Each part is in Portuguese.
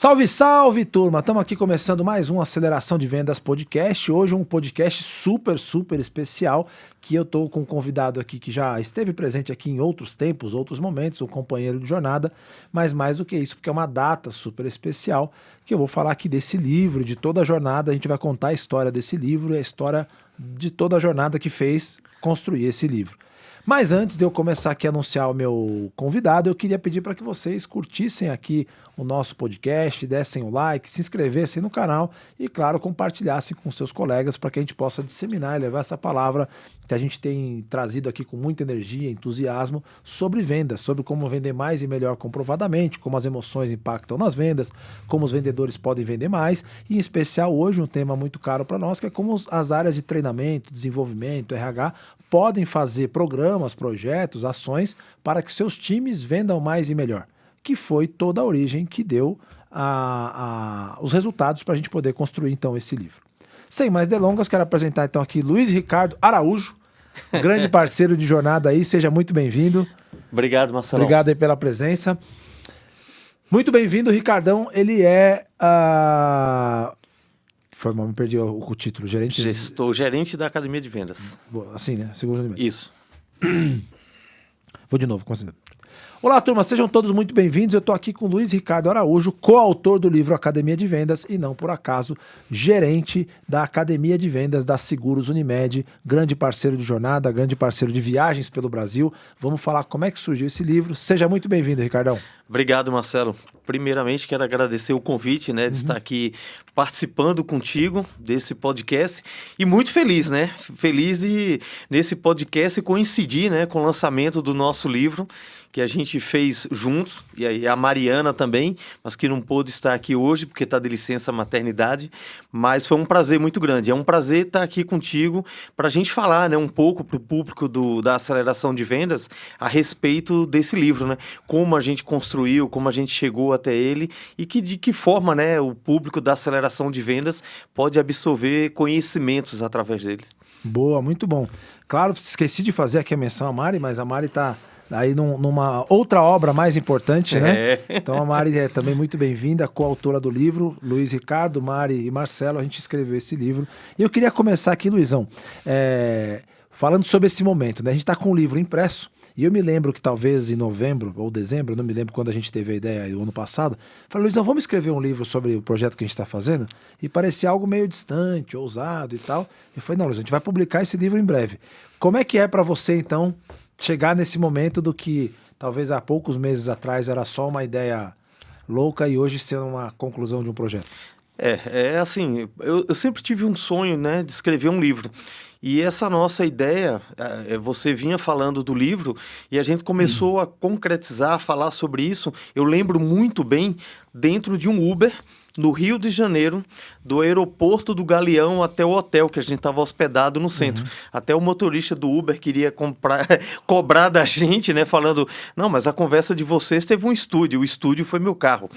Salve, salve, turma! Estamos aqui começando mais um Aceleração de Vendas Podcast. Hoje um podcast super especial, que eu estou com um convidado aqui que já esteve presente aqui em outros tempos, outros momentos, um companheiro de jornada, mas mais do que isso, porque é uma data super especial, que eu vou falar aqui desse livro, de toda a jornada. A gente vai contar a história desse livro e a história de toda a jornada que fez construir esse livro. Mas antes de eu começar aqui a anunciar o meu convidado, eu queria pedir para que vocês curtissem aqui o nosso podcast, dessem o like, se inscrevessem no canal e, claro, compartilhassem com seus colegas para que a gente possa disseminar e levar essa palavra que a gente tem trazido aqui com muita energia, entusiasmo, sobre vendas, sobre como vender mais e melhor comprovadamente, como as emoções impactam nas vendas, como os vendedores podem vender mais e, em especial, hoje um tema muito caro para nós, que é como as áreas de treinamento, desenvolvimento, RH, podem fazer programas, projetos, ações para que seus times vendam mais e melhor, que foi toda a origem que deu os resultados para a gente poder construir então esse livro. Sem mais delongas, quero apresentar então aqui Luiz Ricardo Araújo, grande parceiro de jornada aí, seja muito bem-vindo. Obrigado, Marcelo. Obrigado aí pela presença. Muito bem-vindo, Ricardão, ele é... Foi mal, me perdi o título. Estou gerente da Academia de Vendas. Assim, né? Segundo nível. Isso. Vou de novo, continuando. Olá, turma, sejam todos muito bem-vindos. Eu estou aqui com o Luiz Ricardo Araújo, coautor do livro Academia de Vendas e, não por acaso, gerente da Academia de Vendas da Seguros Unimed, grande parceiro de jornada, grande parceiro de viagens pelo Brasil. Vamos falar como é que surgiu esse livro. Seja muito bem-vindo, Ricardão. Obrigado, Marcelo. Primeiramente, quero agradecer o convite, né, de estar aqui participando contigo desse podcast e muito feliz, né? Feliz de, nesse podcast, coincidir, né, com o lançamento do nosso livro, que a gente fez juntos, e aí a Mariana também, mas que não pôde estar aqui hoje, porque está de licença maternidade, mas foi um prazer muito grande. É um prazer estar aqui contigo para a gente falar, né, um pouco para o público da Aceleração de Vendas a respeito desse livro, né? Como a gente construiu, como a gente chegou até ele e de que forma, né, o público da Aceleração de Vendas pode absorver conhecimentos através dele. Boa, muito bom. Claro, esqueci de fazer aqui a menção à Mari, mas a Mari está aí numa outra obra mais importante, né? Então a Mari é também muito bem-vinda, coautora do livro, Luiz Ricardo, Mari e Marcelo, a gente escreveu esse livro. E eu queria começar aqui, Luizão, falando sobre esse momento, né? A gente está com o livro impresso, e eu me lembro que talvez em novembro ou dezembro, não me lembro quando a gente teve a ideia o ano passado, falei, Luizão, vamos escrever um livro sobre o projeto que a gente está fazendo? E parecia algo meio distante, ousado e tal. Eu falei, não, Luizão, a gente vai publicar esse livro em breve. Como é que é para você, então, chegar nesse momento do que talvez há poucos meses atrás era só uma ideia louca e hoje ser uma conclusão de um projeto? Assim, eu sempre tive um sonho, né, de escrever um livro. E essa nossa ideia, você vinha falando do livro e a gente começou a concretizar, a falar sobre isso. Eu lembro muito bem, dentro de um Uber, no Rio de Janeiro, do aeroporto do Galeão até o hotel que a gente estava hospedado no centro. Até o motorista do Uber queria cobrar da gente, né? Falando, não, mas a conversa de vocês teve um estúdio, o estúdio foi meu carro.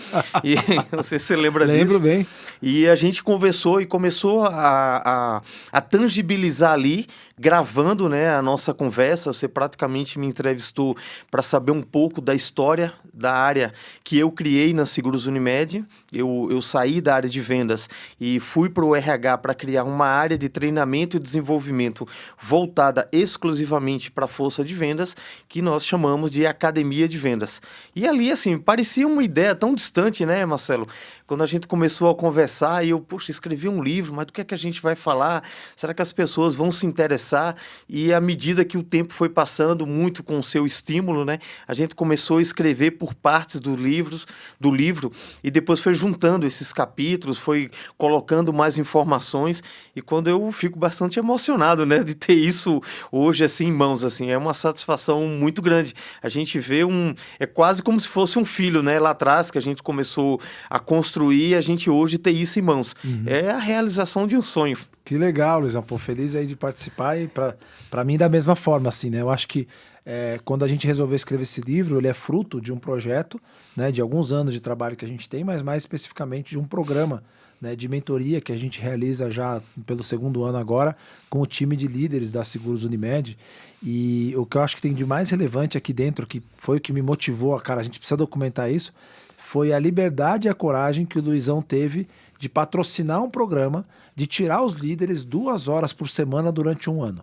E não sei se você lembra disso. Lembro bem. E a gente conversou e começou a tangibilizar ali, gravando, né, a nossa conversa. Você praticamente me entrevistou para saber um pouco da história da área que eu criei na Seguros Unimed. Eu saí da área de vendas e fui para o RH para criar uma área de treinamento e desenvolvimento voltada exclusivamente para a força de vendas, que nós chamamos de Academia de Vendas. E ali, assim, parecia uma ideia tão distante, né, Marcelo? Quando a gente começou a conversar, e eu, escrevi um livro, mas do que é que a gente vai falar? Será que as pessoas vão se interessar? E à medida que o tempo foi passando, muito com o seu estímulo, né, a gente começou a escrever por partes do livro, e depois foi juntando esses capítulos, foi colocando mais informações, e quando eu fico bastante emocionado, né, de ter isso hoje assim em mãos, assim, é uma satisfação muito grande. A gente vê é quase como se fosse um filho, né, lá atrás, que a gente começou a construir, a gente hoje ter isso em mãos. É a realização de um sonho. Que legal, Luizão, pô, feliz aí de participar e para mim da mesma forma, assim, né, eu acho que quando a gente resolveu escrever esse livro, ele é fruto de um projeto, né, de alguns anos de trabalho que a gente tem, mas mais especificamente de um programa, né, de mentoria que a gente realiza já pelo segundo ano agora com o time de líderes da Seguros Unimed. E o que eu acho que tem de mais relevante aqui dentro, que foi o que me motivou, cara, a gente precisa documentar isso, foi a liberdade e a coragem que o Luizão teve de patrocinar um programa, de tirar os líderes 2 horas por semana durante um ano.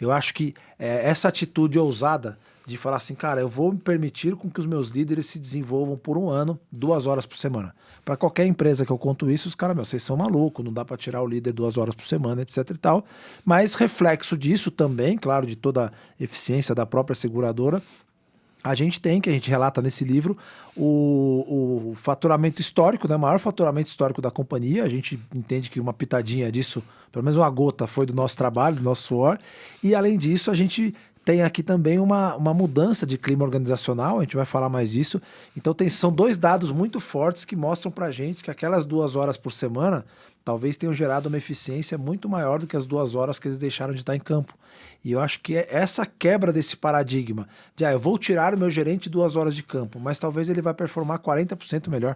Eu acho que essa atitude ousada de falar assim, cara, eu vou me permitir com que os meus líderes se desenvolvam por um ano, 2 horas por semana. Para qualquer empresa que eu conto isso, os caras, vocês são malucos, não dá para tirar o líder 2 horas por semana, etc e tal. Mas reflexo disso também, claro, de toda a eficiência da própria seguradora, a gente tem, que a gente relata nesse livro, o faturamento histórico, né? O maior faturamento histórico da companhia. A gente entende que uma pitadinha disso, pelo menos uma gota, foi do nosso trabalho, do nosso suor. E além disso, a gente tem aqui também uma mudança de clima organizacional, a gente vai falar mais disso. Então são 2 dados muito fortes que mostram pra gente que aquelas 2 horas por semana talvez tenham gerado uma eficiência muito maior do que as 2 horas que eles deixaram de estar em campo. E eu acho que essa quebra desse paradigma de eu vou tirar o meu gerente 2 horas de campo, mas talvez ele vai performar 40% melhor.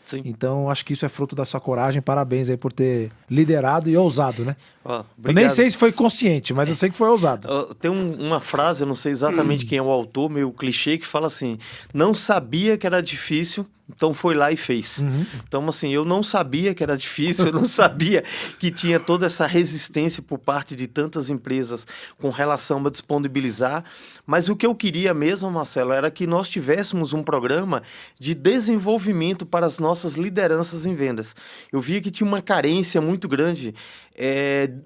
Sim. Então, acho que isso é fruto da sua coragem. Parabéns aí por ter liderado e ousado, né? Obrigado. Eu nem sei se foi consciente, mas eu sei que foi ousado. Tem uma frase, eu não sei exatamente quem é o autor, meio clichê, que fala assim, não sabia que era difícil, então foi lá e fez. Então, assim, eu não sabia que era difícil, eu não sabia que tinha toda essa resistência por parte de tantas empresas com relação a disponibilizar, mas o que eu queria mesmo, Marcelo, era que nós tivéssemos um programa de desenvolvimento para as nossas lideranças em vendas. Eu via que tinha uma carência muito grande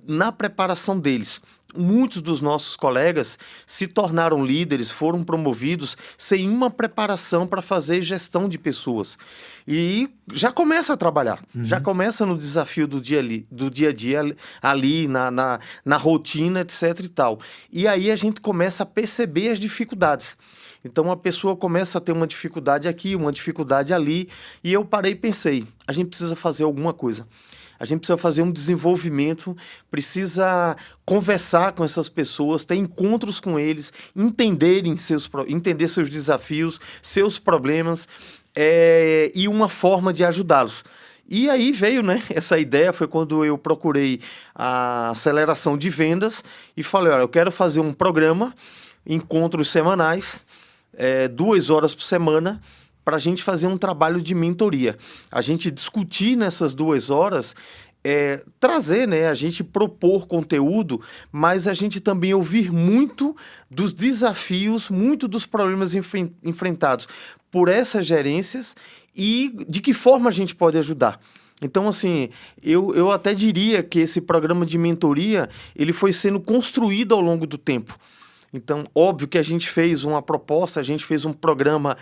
na preparação deles. Muitos dos nossos colegas se tornaram líderes, foram promovidos sem uma preparação para fazer gestão de pessoas. E já começa a trabalhar, já começa no desafio do dia a dia ali, na rotina, etc e tal. E aí a gente começa a perceber as dificuldades. Então a pessoa começa a ter uma dificuldade aqui, uma dificuldade ali, e eu parei e pensei, a gente precisa fazer alguma coisa. A gente precisa fazer um desenvolvimento, precisa conversar com essas pessoas, ter encontros com eles, entender seus desafios, seus problemas e uma forma de ajudá-los. E aí veio, né, essa ideia, foi quando eu procurei a aceleração de vendas e falei, olha, eu quero fazer um programa, encontros semanais, 2 horas por semana, para a gente fazer um trabalho de mentoria. A gente discutir nessas 2 horas, trazer, né, a gente propor conteúdo, mas a gente também ouvir muito dos desafios, muito dos problemas enfrentados por essas gerências e de que forma a gente pode ajudar. Então, assim, eu até diria que esse programa de mentoria, ele foi sendo construído ao longo do tempo. Então, óbvio que a gente fez uma proposta, a gente fez um programa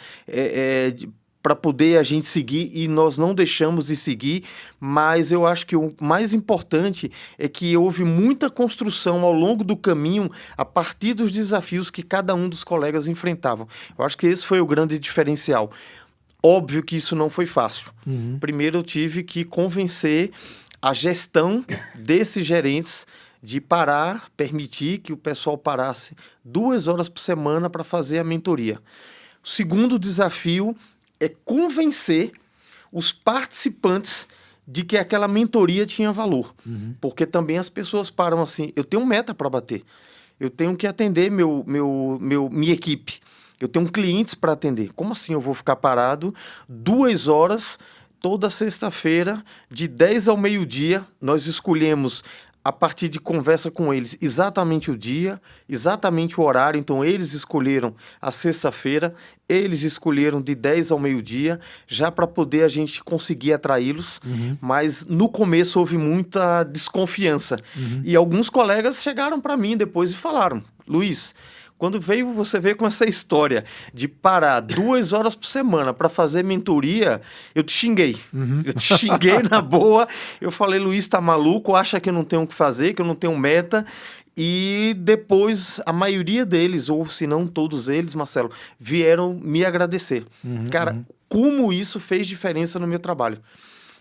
para poder a gente seguir e nós não deixamos de seguir, mas eu acho que o mais importante é que houve muita construção ao longo do caminho a partir dos desafios que cada um dos colegas enfrentavam. Eu acho que esse foi o grande diferencial. Óbvio que isso não foi fácil. Primeiro eu tive que convencer a gestão desses gerentes de parar, permitir que o pessoal parasse 2 horas por semana para fazer a mentoria. O segundo desafio é convencer os participantes de que aquela mentoria tinha valor. Porque também as pessoas param assim, eu tenho meta para bater, eu tenho que atender minha equipe, eu tenho clientes para atender. Como assim eu vou ficar parado 2 horas toda sexta-feira, de 10 ao meio-dia? Nós escolhemos a partir de conversa com eles, exatamente o dia, exatamente o horário. Então, eles escolheram a sexta-feira, eles escolheram de 10 ao meio-dia, já para poder a gente conseguir atraí-los. Mas, no começo, houve muita desconfiança. E alguns colegas chegaram para mim depois e falaram, Luiz, quando você veio com essa história de parar 2 horas por semana para fazer mentoria, eu te xinguei. Eu te xinguei na boa. Eu falei, Luiz, tá maluco? Acha que eu não tenho o que fazer, que eu não tenho meta? E depois, a maioria deles, ou se não todos eles, Marcelo, vieram me agradecer. Cara, como isso fez diferença no meu trabalho.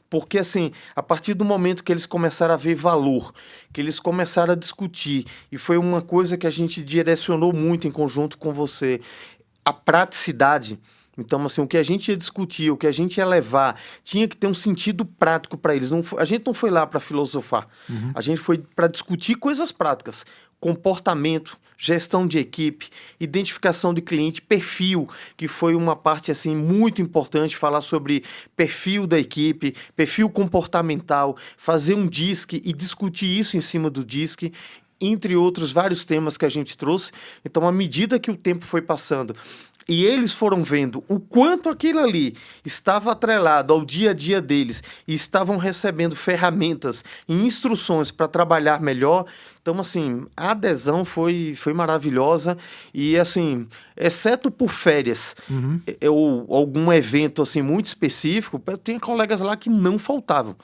Porque, assim, a partir do momento que eles começaram a ver valor, que eles começaram a discutir, e foi uma coisa que a gente direcionou muito em conjunto com você, a praticidade. Então, assim, o que a gente ia discutir, o que a gente ia levar, tinha que ter um sentido prático para eles. A gente não foi lá para filosofar, a gente foi para discutir coisas práticas. comportamento, gestão de equipe, identificação de cliente, perfil, que foi uma parte assim muito importante, falar sobre perfil da equipe, perfil comportamental, fazer um DISC e discutir isso em cima do DISC, entre outros vários temas que a gente trouxe. Então, à medida que o tempo foi passando e eles foram vendo o quanto aquilo ali estava atrelado ao dia a dia deles e estavam recebendo ferramentas e instruções para trabalhar melhor, então, assim, a adesão foi maravilhosa e, assim, exceto por férias ou algum evento, assim, muito específico, tem colegas lá que não faltavam.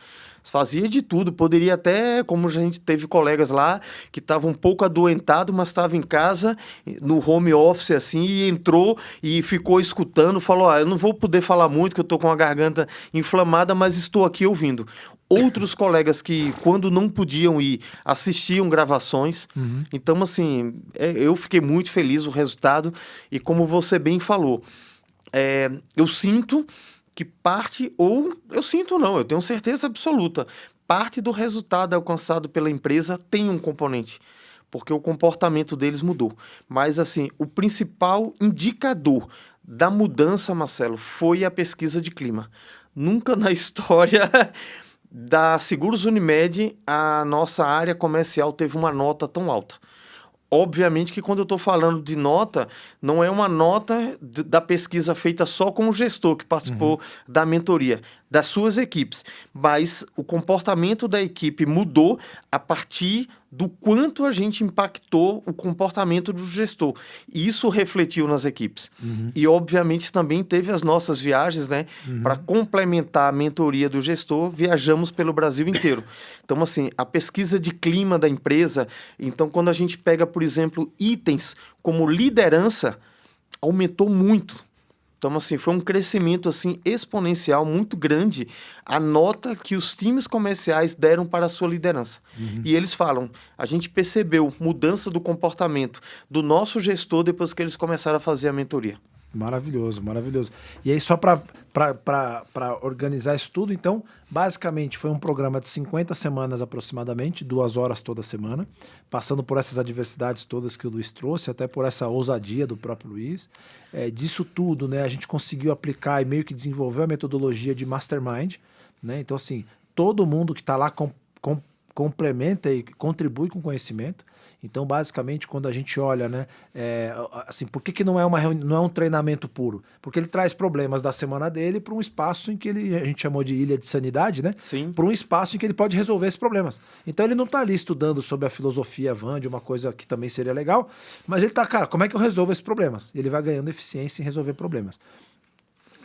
Fazia de tudo, poderia até, como a gente teve colegas lá que estavam um pouco adoentado, mas estava em casa, no home office assim, e entrou e ficou escutando, falou, eu não vou poder falar muito, que eu estou com a garganta inflamada, mas estou aqui ouvindo. Outros colegas que, quando não podiam ir, assistiam gravações. Então, assim, eu fiquei muito feliz o resultado, e como você bem falou, eu sinto que parte, ou eu sinto não, eu tenho certeza absoluta, parte do resultado alcançado pela empresa tem um componente, porque o comportamento deles mudou. Mas, assim, o principal indicador da mudança, Marcelo, foi a pesquisa de clima. Nunca na história da Seguros Unimed a nossa área comercial teve uma nota tão alta. Obviamente que quando eu estou falando de nota, não é uma nota da pesquisa feita só com o gestor que participou da mentoria, das suas equipes, mas o comportamento da equipe mudou a partir do quanto a gente impactou o comportamento do gestor. E isso refletiu nas equipes. E, obviamente, também teve as nossas viagens, né? Para complementar a mentoria do gestor, viajamos pelo Brasil inteiro. Então, assim, a pesquisa de clima da empresa, então, quando a gente pega, por exemplo, itens como liderança, aumentou muito. Então, assim, foi um crescimento assim, exponencial, muito grande, a nota que os times comerciais deram para a sua liderança. E eles falam, a gente percebeu mudança do comportamento do nosso gestor depois que eles começaram a fazer a mentoria. Maravilhoso, maravilhoso. E aí, só para organizar isso tudo, então, basicamente foi um programa de 50 semanas aproximadamente, 2 horas toda semana, passando por essas adversidades todas que o Luiz trouxe, até por essa ousadia do próprio Luiz. Disso tudo, né, a gente conseguiu aplicar e meio que desenvolver a metodologia de Mastermind, né? Então, assim, todo mundo que está lá complementa e contribui com conhecimento. Então, basicamente, quando a gente olha, né, assim, por que não é um treinamento puro? Porque ele traz problemas da semana dele para um espaço em que a gente chamou de ilha de sanidade, né? Sim. Para um espaço em que ele pode resolver esses problemas. Então, ele não está ali estudando sobre a filosofia Van, de uma coisa que também seria legal, mas ele está, cara, como é que eu resolvo esses problemas? E ele vai ganhando eficiência em resolver problemas.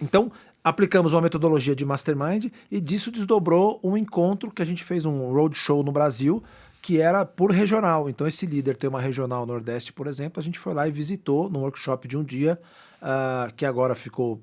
Então, aplicamos uma metodologia de Mastermind e disso desdobrou um encontro que a gente fez, um roadshow no Brasil, que era por regional. Então, esse líder tem uma regional Nordeste, por exemplo, a gente foi lá e visitou num workshop de um dia, que agora ficou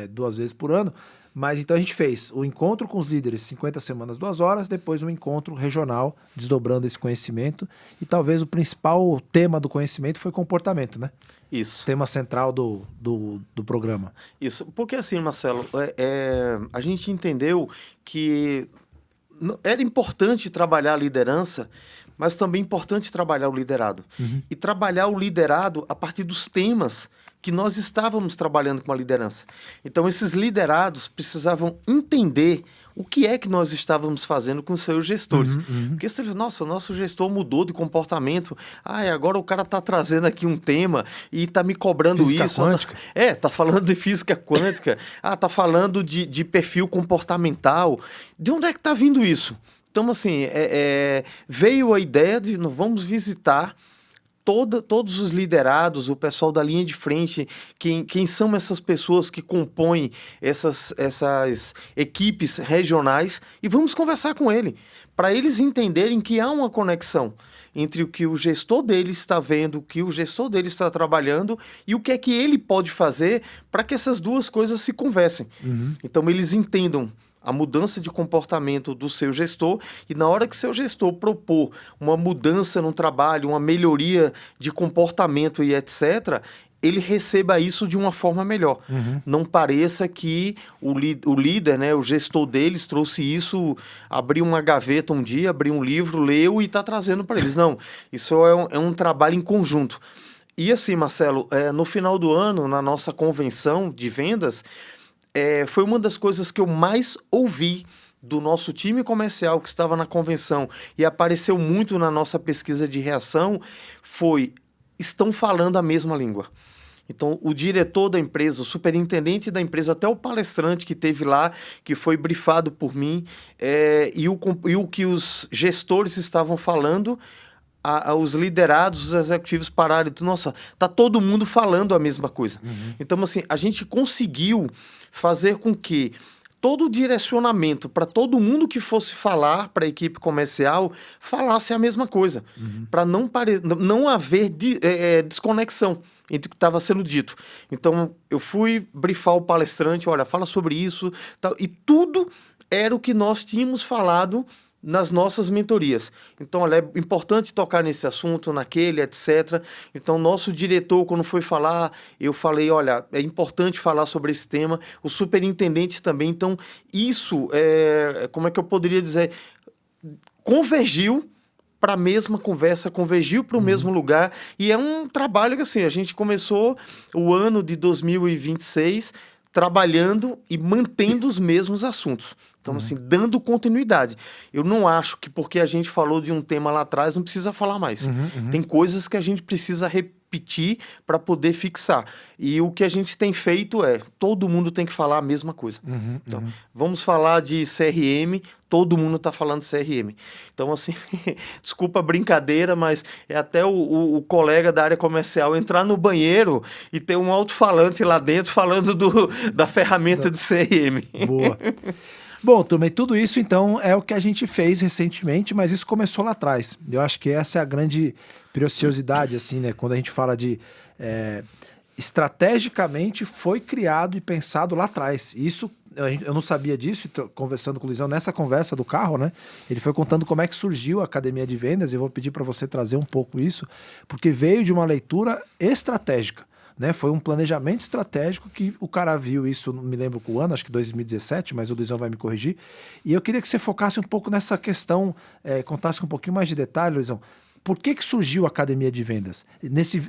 2 vezes por ano. Mas então a gente fez o encontro com os líderes, 50 semanas, 2 horas, depois um encontro regional, desdobrando esse conhecimento. E talvez o principal tema do conhecimento foi comportamento, né? Isso. Tema central do programa. Isso, porque assim, Marcelo, a gente entendeu que era importante trabalhar a liderança, mas também importante trabalhar o liderado. E trabalhar o liderado a partir dos temas que nós estávamos trabalhando com a liderança. Então, esses liderados precisavam entender o que é que nós estávamos fazendo com os seus gestores. Porque se eles, nossa, o nosso gestor mudou de comportamento, agora o cara está trazendo aqui um tema e está me cobrando física isso. Quântica. Tá falando de física quântica, tá falando de perfil comportamental. De onde é que está vindo isso? Então, assim, veio a ideia de vamos visitar todos os liderados, o pessoal da linha de frente, quem são essas pessoas que compõem essas equipes regionais, e vamos conversar com ele, para eles entenderem que há uma conexão entre o que o gestor dele está vendo, o que o gestor dele está trabalhando e o que é que ele pode fazer para que essas duas coisas se conversem. Então, eles entendam a mudança de comportamento do seu gestor, e na hora que seu gestor propor uma mudança no trabalho, uma melhoria de comportamento e etc., ele receba isso de uma forma melhor. Não pareça que o líder, né, o gestor deles trouxe isso, abriu uma gaveta um dia, abriu um livro, leu e está trazendo para eles. Não, isso é um trabalho em conjunto. E assim, Marcelo, no final do ano, na nossa convenção de vendas, foi uma das coisas que eu mais ouvi do nosso time comercial que estava na convenção e apareceu muito na nossa pesquisa de reação, estão falando a mesma língua. Então, o diretor da empresa, o superintendente da empresa, até o palestrante que teve lá, que foi brifado por mim, e o que os gestores estavam falando, os liderados, os executivos pararam e disseram, nossa, tá todo mundo falando a mesma coisa. Então, assim, a gente conseguiu fazer com que todo o direcionamento para todo mundo que fosse falar para a equipe comercial falasse a mesma coisa, para não haver desconexão entre o que estava sendo dito. Então, eu fui brifar o palestrante, olha, fala sobre isso, tal, e tudo era o que nós tínhamos falado nas nossas mentorias. Então, olha, é importante tocar nesse assunto, naquele, etc. Então, nosso diretor, quando foi falar, eu falei, olha, é importante falar sobre esse tema. O superintendente também. Então, isso, como é que eu poderia dizer? Convergiu para a mesma conversa, convergiu para o mesmo lugar. E é um trabalho que, assim, a gente começou o ano de 2026 trabalhando e mantendo os mesmos assuntos. Então, assim, dando continuidade. Eu não acho que porque a gente falou de um tema lá atrás, não precisa falar mais. Tem coisas que a gente precisa repetir para poder fixar. E o que a gente tem feito todo mundo tem que falar a mesma coisa. Então, vamos falar de CRM, todo mundo está falando de CRM. Então, assim, desculpa a brincadeira, mas é até o colega da área comercial entrar no banheiro e ter um alto-falante lá dentro falando da ferramenta de CRM. Boa. Bom, turma, e tudo isso, então, é o que a gente fez recentemente, mas isso começou lá atrás. Eu acho que essa é a grande preciosidade, assim, né? Quando a gente fala de... estrategicamente foi criado e pensado lá atrás. Isso, eu não sabia disso, conversando com o Luizão, nessa conversa do carro, né? Ele foi contando como é que surgiu a Academia de Vendas, e eu vou pedir para você trazer um pouco isso, porque veio de uma leitura estratégica. Né, foi um planejamento estratégico que o cara viu isso, não me lembro com o ano, acho que 2017, mas o Luizão vai me corrigir. E eu queria que você focasse um pouco nessa questão, contasse com um pouquinho mais de detalhe, Luizão. Por que surgiu a Academia de Vendas?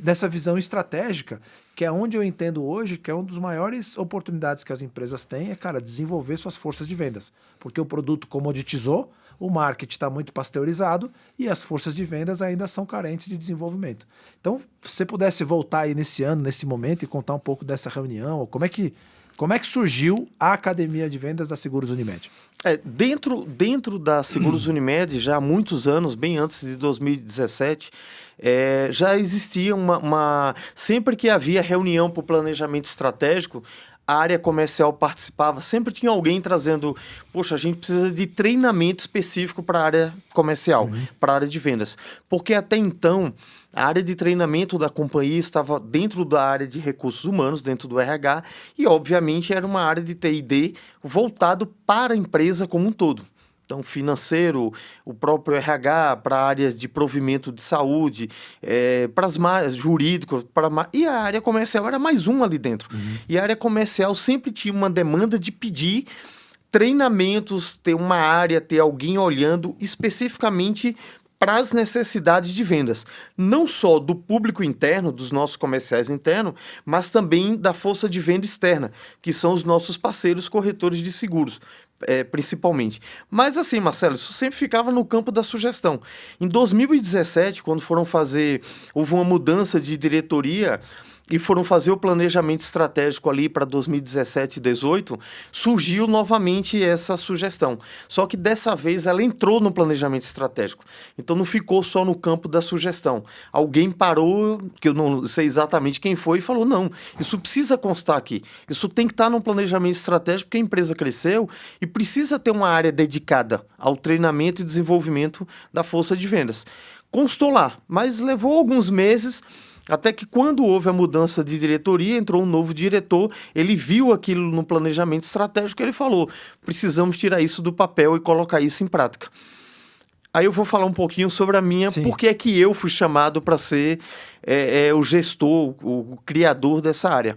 Nessa visão estratégica, que é onde eu entendo hoje que é uma das maiores oportunidades que as empresas têm, cara, desenvolver suas forças de vendas. Porque o produto comoditizou, o marketing está muito pasteurizado e as forças de vendas ainda são carentes de desenvolvimento. Então, se você pudesse voltar aí nesse ano, nesse momento, e contar um pouco dessa reunião, como é que surgiu a Academia de Vendas da Seguros Unimed? Dentro da Seguros Unimed, já há muitos anos, bem antes de 2017, já existia sempre que havia reunião para o planejamento estratégico, a área comercial participava, sempre tinha alguém trazendo, poxa, a gente precisa de treinamento específico para a área comercial, para a área de vendas. Porque até então, a área de treinamento da companhia estava dentro da área de recursos humanos, dentro do RH, e obviamente era uma área de T&D voltado para a empresa como um todo. Então, financeiro, o próprio RH, para áreas de provimento de saúde, para as áreas jurídicas, e a área comercial era mais um ali dentro. E a área comercial sempre tinha uma demanda de pedir treinamentos, ter uma área, ter alguém olhando especificamente para as necessidades de vendas. Não só do público interno, dos nossos comerciais internos, mas também da força de venda externa, que são os nossos parceiros corretores de seguros. Principalmente. Mas assim, Marcelo, isso sempre ficava no campo da sugestão. Em 2017, quando houve uma mudança de diretoria e foram fazer o planejamento estratégico ali para 2017 e 2018, surgiu novamente essa sugestão. Só que dessa vez ela entrou no planejamento estratégico. Então não ficou só no campo da sugestão. Alguém parou, que eu não sei exatamente quem foi, e falou, não, isso precisa constar aqui. Isso tem que estar no planejamento estratégico porque a empresa cresceu e precisa ter uma área dedicada ao treinamento e desenvolvimento da força de vendas. Constou lá, mas levou alguns meses. Até que quando houve a mudança de diretoria, entrou um novo diretor, ele viu aquilo no planejamento estratégico e ele falou, precisamos tirar isso do papel e colocar isso em prática. Aí eu vou falar um pouquinho sobre a minha, Sim. por que é que eu fui chamado para ser o gestor, o criador dessa área.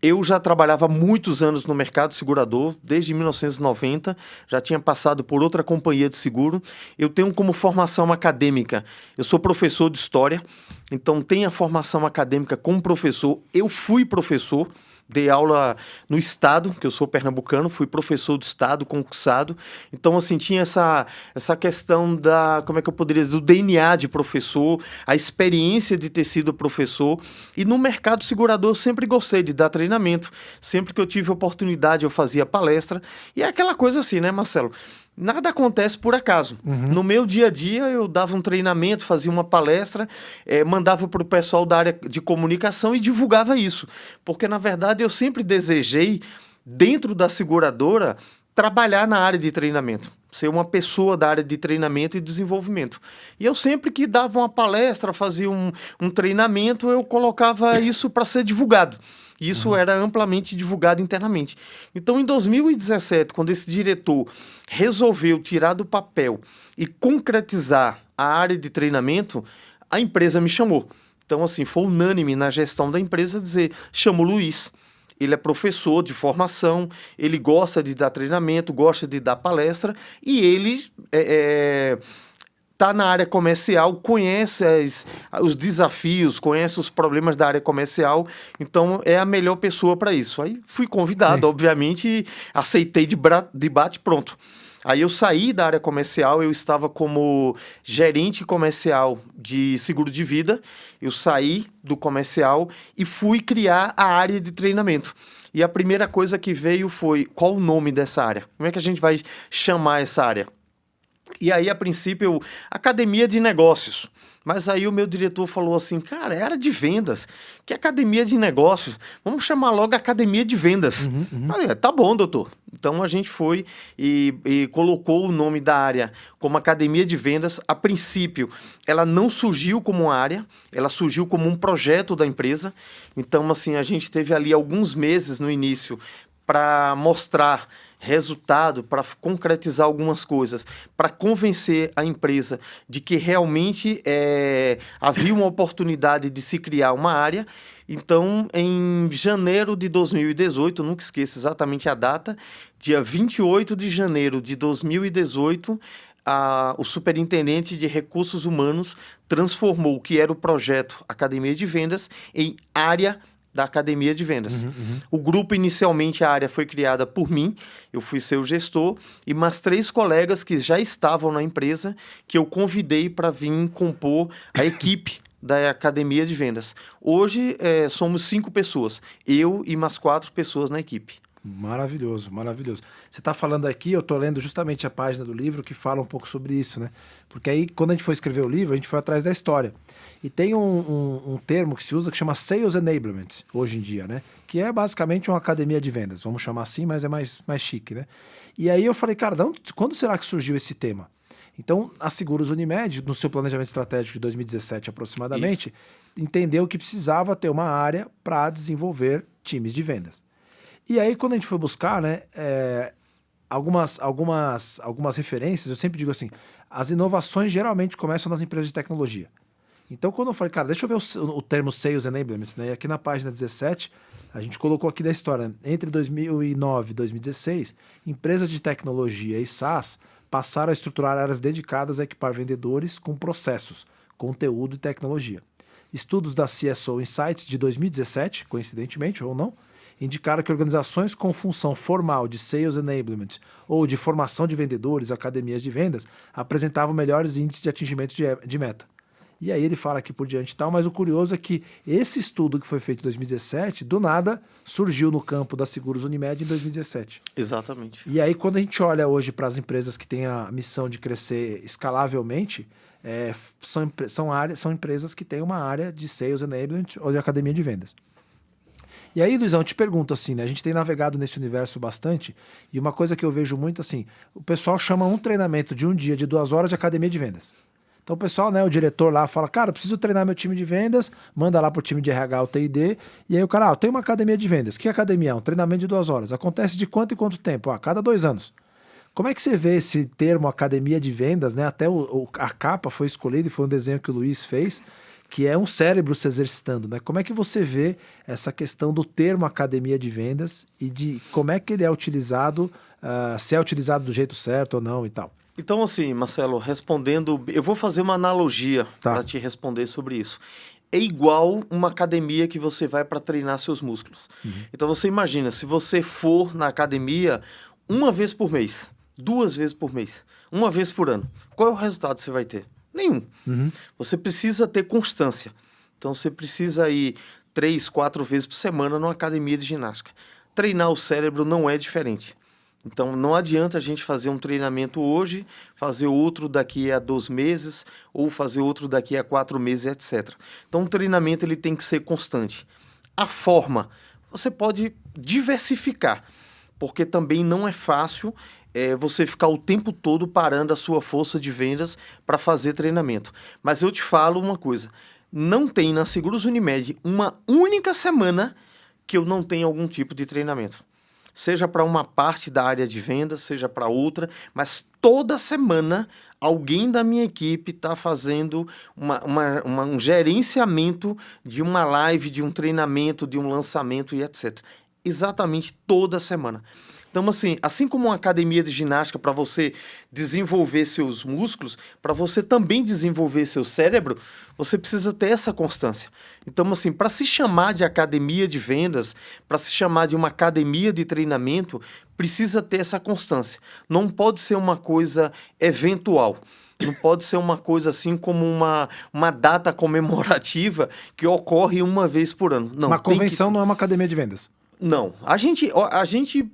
Eu já trabalhava há muitos anos no mercado segurador, desde 1990, já tinha passado por outra companhia de seguro. Eu tenho como formação acadêmica, eu sou professor de história, então tenho a formação acadêmica como professor. Eu fui professor, dei aula no estado, que eu sou pernambucano, fui professor do estado, concursado. Então, assim, tinha essa questão da, como é que eu poderia dizer, do DNA de professor, a experiência de ter sido professor. E no mercado segurador eu sempre gostei de dar treinamento. Sempre que eu tive oportunidade eu fazia palestra. E é aquela coisa assim, né, Marcelo? Nada acontece por acaso. No meu dia a dia, eu dava um treinamento, fazia uma palestra, mandava para o pessoal da área de comunicação e divulgava isso. Porque, na verdade, eu sempre desejei, dentro da seguradora, trabalhar na área de treinamento. Ser uma pessoa da área de treinamento e desenvolvimento. E eu sempre que dava uma palestra, fazia um treinamento, eu colocava isso para ser divulgado. Isso era amplamente divulgado internamente. Então, em 2017, quando esse diretor resolveu tirar do papel e concretizar a área de treinamento, a empresa me chamou. Então, assim, foi unânime na gestão da empresa dizer, chama o Luiz. Ele é professor de formação, ele gosta de dar treinamento, gosta de dar palestra e ele está na área comercial, conhece os desafios, conhece os problemas da área comercial, então é a melhor pessoa para isso. Aí fui convidado, Sim. obviamente, e aceitei de bate pronto. Aí eu saí da área comercial, eu estava como gerente comercial de seguro de vida, eu saí do comercial e fui criar a área de treinamento. E a primeira coisa que veio foi, qual o nome dessa área? Como é que a gente vai chamar essa área? E aí, a princípio, academia de negócios. Mas aí o meu diretor falou assim, cara, é área de vendas. Que academia de negócios? Vamos chamar logo academia de vendas. Falei, tá bom, doutor. Então a gente foi e colocou o nome da área como academia de vendas. A princípio, ela não surgiu como uma área, ela surgiu como um projeto da empresa. Então, assim, a gente teve ali alguns meses no início para mostrar resultado, para concretizar algumas coisas, para convencer a empresa de que realmente havia uma oportunidade de se criar uma área. Então, em janeiro de 2018, nunca esqueço exatamente a data, dia 28 de janeiro de 2018, o superintendente de recursos humanos transformou o que era o projeto Academia de Vendas em área da Academia de Vendas. O grupo, inicialmente, a área foi criada por mim, eu fui seu gestor, e mais 3 colegas que já estavam na empresa, que eu convidei para vir compor a equipe da Academia de Vendas. Hoje, somos 5 pessoas, eu e mais 4 pessoas na equipe. Maravilhoso, maravilhoso. Você está falando aqui, eu estou lendo justamente a página do livro que fala um pouco sobre isso, né? Porque aí, quando a gente foi escrever o livro, a gente foi atrás da história. E tem um termo que se usa que chama Sales Enablement, hoje em dia, né? Que é basicamente uma academia de vendas, vamos chamar assim, mas é mais chique, né? E aí eu falei, cara, quando será que surgiu esse tema? Então, a Seguros Unimed, no seu planejamento estratégico de 2017 aproximadamente, entendeu que precisava ter uma área para desenvolver times de vendas. E aí, quando a gente foi buscar, né, algumas referências, eu sempre digo assim, as inovações geralmente começam nas empresas de tecnologia. Então, quando eu falei, cara, deixa eu ver o termo Sales Enablement, né, e aqui na página 17, a gente colocou aqui da história, entre 2009 e 2016, empresas de tecnologia e SaaS passaram a estruturar áreas dedicadas a equipar vendedores com processos, conteúdo e tecnologia. Estudos da CSO Insights de 2017, coincidentemente ou não, indicaram que organizações com função formal de Sales Enablement ou de formação de vendedores, academias de vendas, apresentavam melhores índices de atingimento de meta. E aí ele fala aqui por diante e tal, mas o curioso é que esse estudo que foi feito em 2017, do nada, surgiu no campo da Seguros Unimed em 2017. Exatamente. E aí quando a gente olha hoje para as empresas que têm a missão de crescer escalavelmente, são empresas que têm uma área de Sales Enablement ou de academia de vendas. E aí, Luizão, eu te pergunto assim, né? A gente tem navegado nesse universo bastante e uma coisa que eu vejo muito assim, o pessoal chama um treinamento de um dia, de 2 horas de academia de vendas. Então o pessoal, né, o diretor lá fala, cara, eu preciso treinar meu time de vendas, manda lá pro time de RH, o TID, e aí o cara, tem uma academia de vendas. Que academia é? Um treinamento de 2 horas. Acontece de quanto em quanto tempo? Cada 2 anos. Como é que você vê esse termo academia de vendas, né? Até a capa foi escolhida e foi um desenho que o Luiz fez, que é um cérebro se exercitando, né? Como é que você vê essa questão do termo academia de vendas e de como é que ele é utilizado, se é utilizado do jeito certo ou não e tal? Então, assim, Marcelo, respondendo, eu vou fazer uma analogia Tá. para te responder sobre isso. É igual uma academia que você vai para treinar seus músculos. Então, você imagina, se você for na academia uma vez por mês, 2 vezes por mês, uma vez por ano, qual é o resultado que você vai ter? Nenhum. Você precisa ter constância. Então, você precisa ir 3, 4 vezes por semana numa academia de ginástica. Treinar o cérebro não é diferente. Então, não adianta a gente fazer um treinamento hoje, fazer outro daqui a 2 meses, ou fazer outro daqui a 4 meses, etc. Então, o treinamento ele tem que ser constante. A forma, você pode diversificar, porque também não é fácil você ficar o tempo todo parando a sua força de vendas para fazer treinamento. Mas eu te falo uma coisa, não tem na Seguros Unimed uma única semana que eu não tenha algum tipo de treinamento. Seja para uma parte da área de vendas, seja para outra, mas toda semana alguém da minha equipe está fazendo um gerenciamento de uma live, de um treinamento, de um lançamento e etc. Exatamente toda semana. Então, assim como uma academia de ginástica para você desenvolver seus músculos, para você também desenvolver seu cérebro, você precisa ter essa constância. Então, para se chamar de academia de vendas, para se chamar de uma academia de treinamento, precisa ter essa constância. Não pode ser uma coisa eventual. Não pode ser uma coisa assim como uma data comemorativa que ocorre uma vez por ano. Não, Uma convenção não é uma academia de vendas. Não, a gente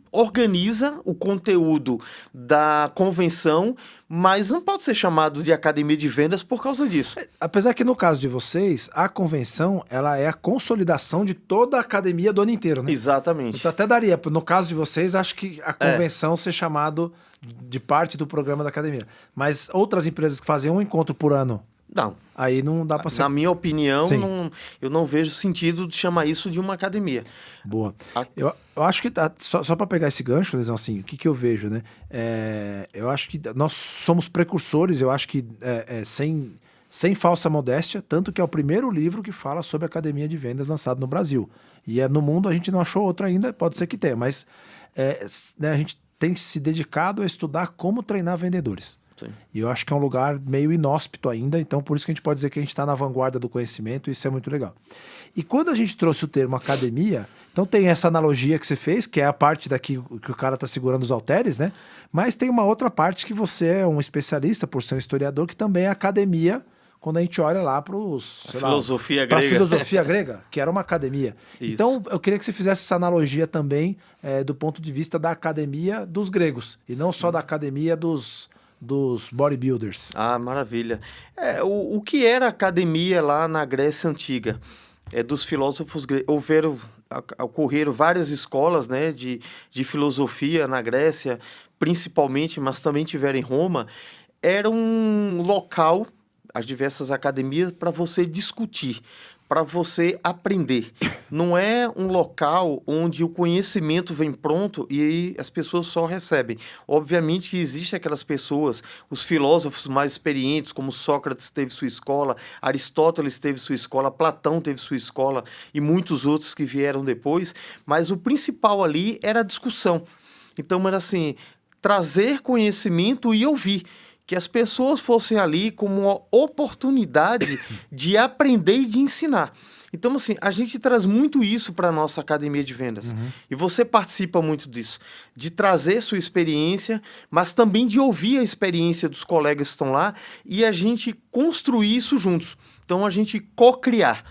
organiza o conteúdo da convenção, mas não pode ser chamado de academia de vendas por causa disso. Apesar que no caso de vocês, a convenção ela é a consolidação de toda a academia do ano inteiro, né? Exatamente. Então até daria, no caso de vocês, acho que a convenção ser chamado de parte do programa da academia. Mas outras empresas que fazem um encontro por ano, Não. aí não dá para ser. Na minha opinião, Sim. eu não vejo sentido de chamar isso de uma academia. Boa. Eu acho que, só para pegar esse gancho, Luizão, assim, o que eu vejo, né? Eu acho que nós somos precursores, eu acho que sem falsa modéstia, tanto que é o primeiro livro que fala sobre academia de vendas lançado no Brasil. E no mundo a gente não achou outro ainda, pode ser que tenha, mas né, a gente tem se dedicado a estudar como treinar vendedores. Sim. E eu acho que é um lugar meio inóspito ainda, então por isso que a gente pode dizer que a gente está na vanguarda do conhecimento, e isso é muito legal. E quando a gente trouxe o termo academia, então tem essa analogia que você fez, que é a parte daqui que o cara está segurando os halteres, né? Mas tem uma outra parte que você é um especialista, por ser um historiador, que também é academia, quando a gente olha lá para filosofia grega. filosofia grega, que era uma academia. Isso. Então, eu queria que você fizesse essa analogia também do ponto de vista da academia dos gregos, e não só da academia dos bodybuilders. Ah, maravilha. O que era academia lá na Grécia Antiga? Dos filósofos gregos. Ocorreram várias escolas, né, de filosofia na Grécia, principalmente, mas também tiveram em Roma. Era um local, as diversas academias, para você discutir, para você aprender. Não é um local onde o conhecimento vem pronto e aí as pessoas só recebem. Obviamente que existem aquelas pessoas, os filósofos mais experientes, como Sócrates teve sua escola, Aristóteles teve sua escola, Platão teve sua escola e muitos outros que vieram depois, mas o principal ali era a discussão. Então era assim, trazer conhecimento e ouvir. Que as pessoas fossem ali como uma oportunidade de aprender e de ensinar. Então, a gente traz muito isso para a nossa academia de vendas. E você participa muito disso. De trazer sua experiência, mas também de ouvir a experiência dos colegas que estão lá e a gente construir isso juntos. Então, a gente co-criar.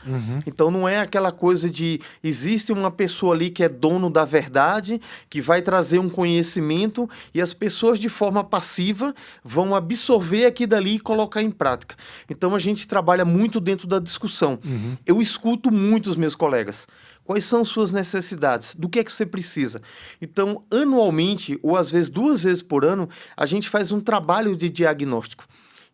Então, não é aquela coisa de existe uma pessoa ali que é dono da verdade, que vai trazer um conhecimento e as pessoas de forma passiva vão absorver aqui dali e colocar em prática. Então, a gente trabalha muito dentro da discussão. Eu escuto muito os meus colegas. Quais são suas necessidades? Do que é que você precisa? Então, anualmente, ou às vezes 2 vezes por ano, a gente faz um trabalho de diagnóstico.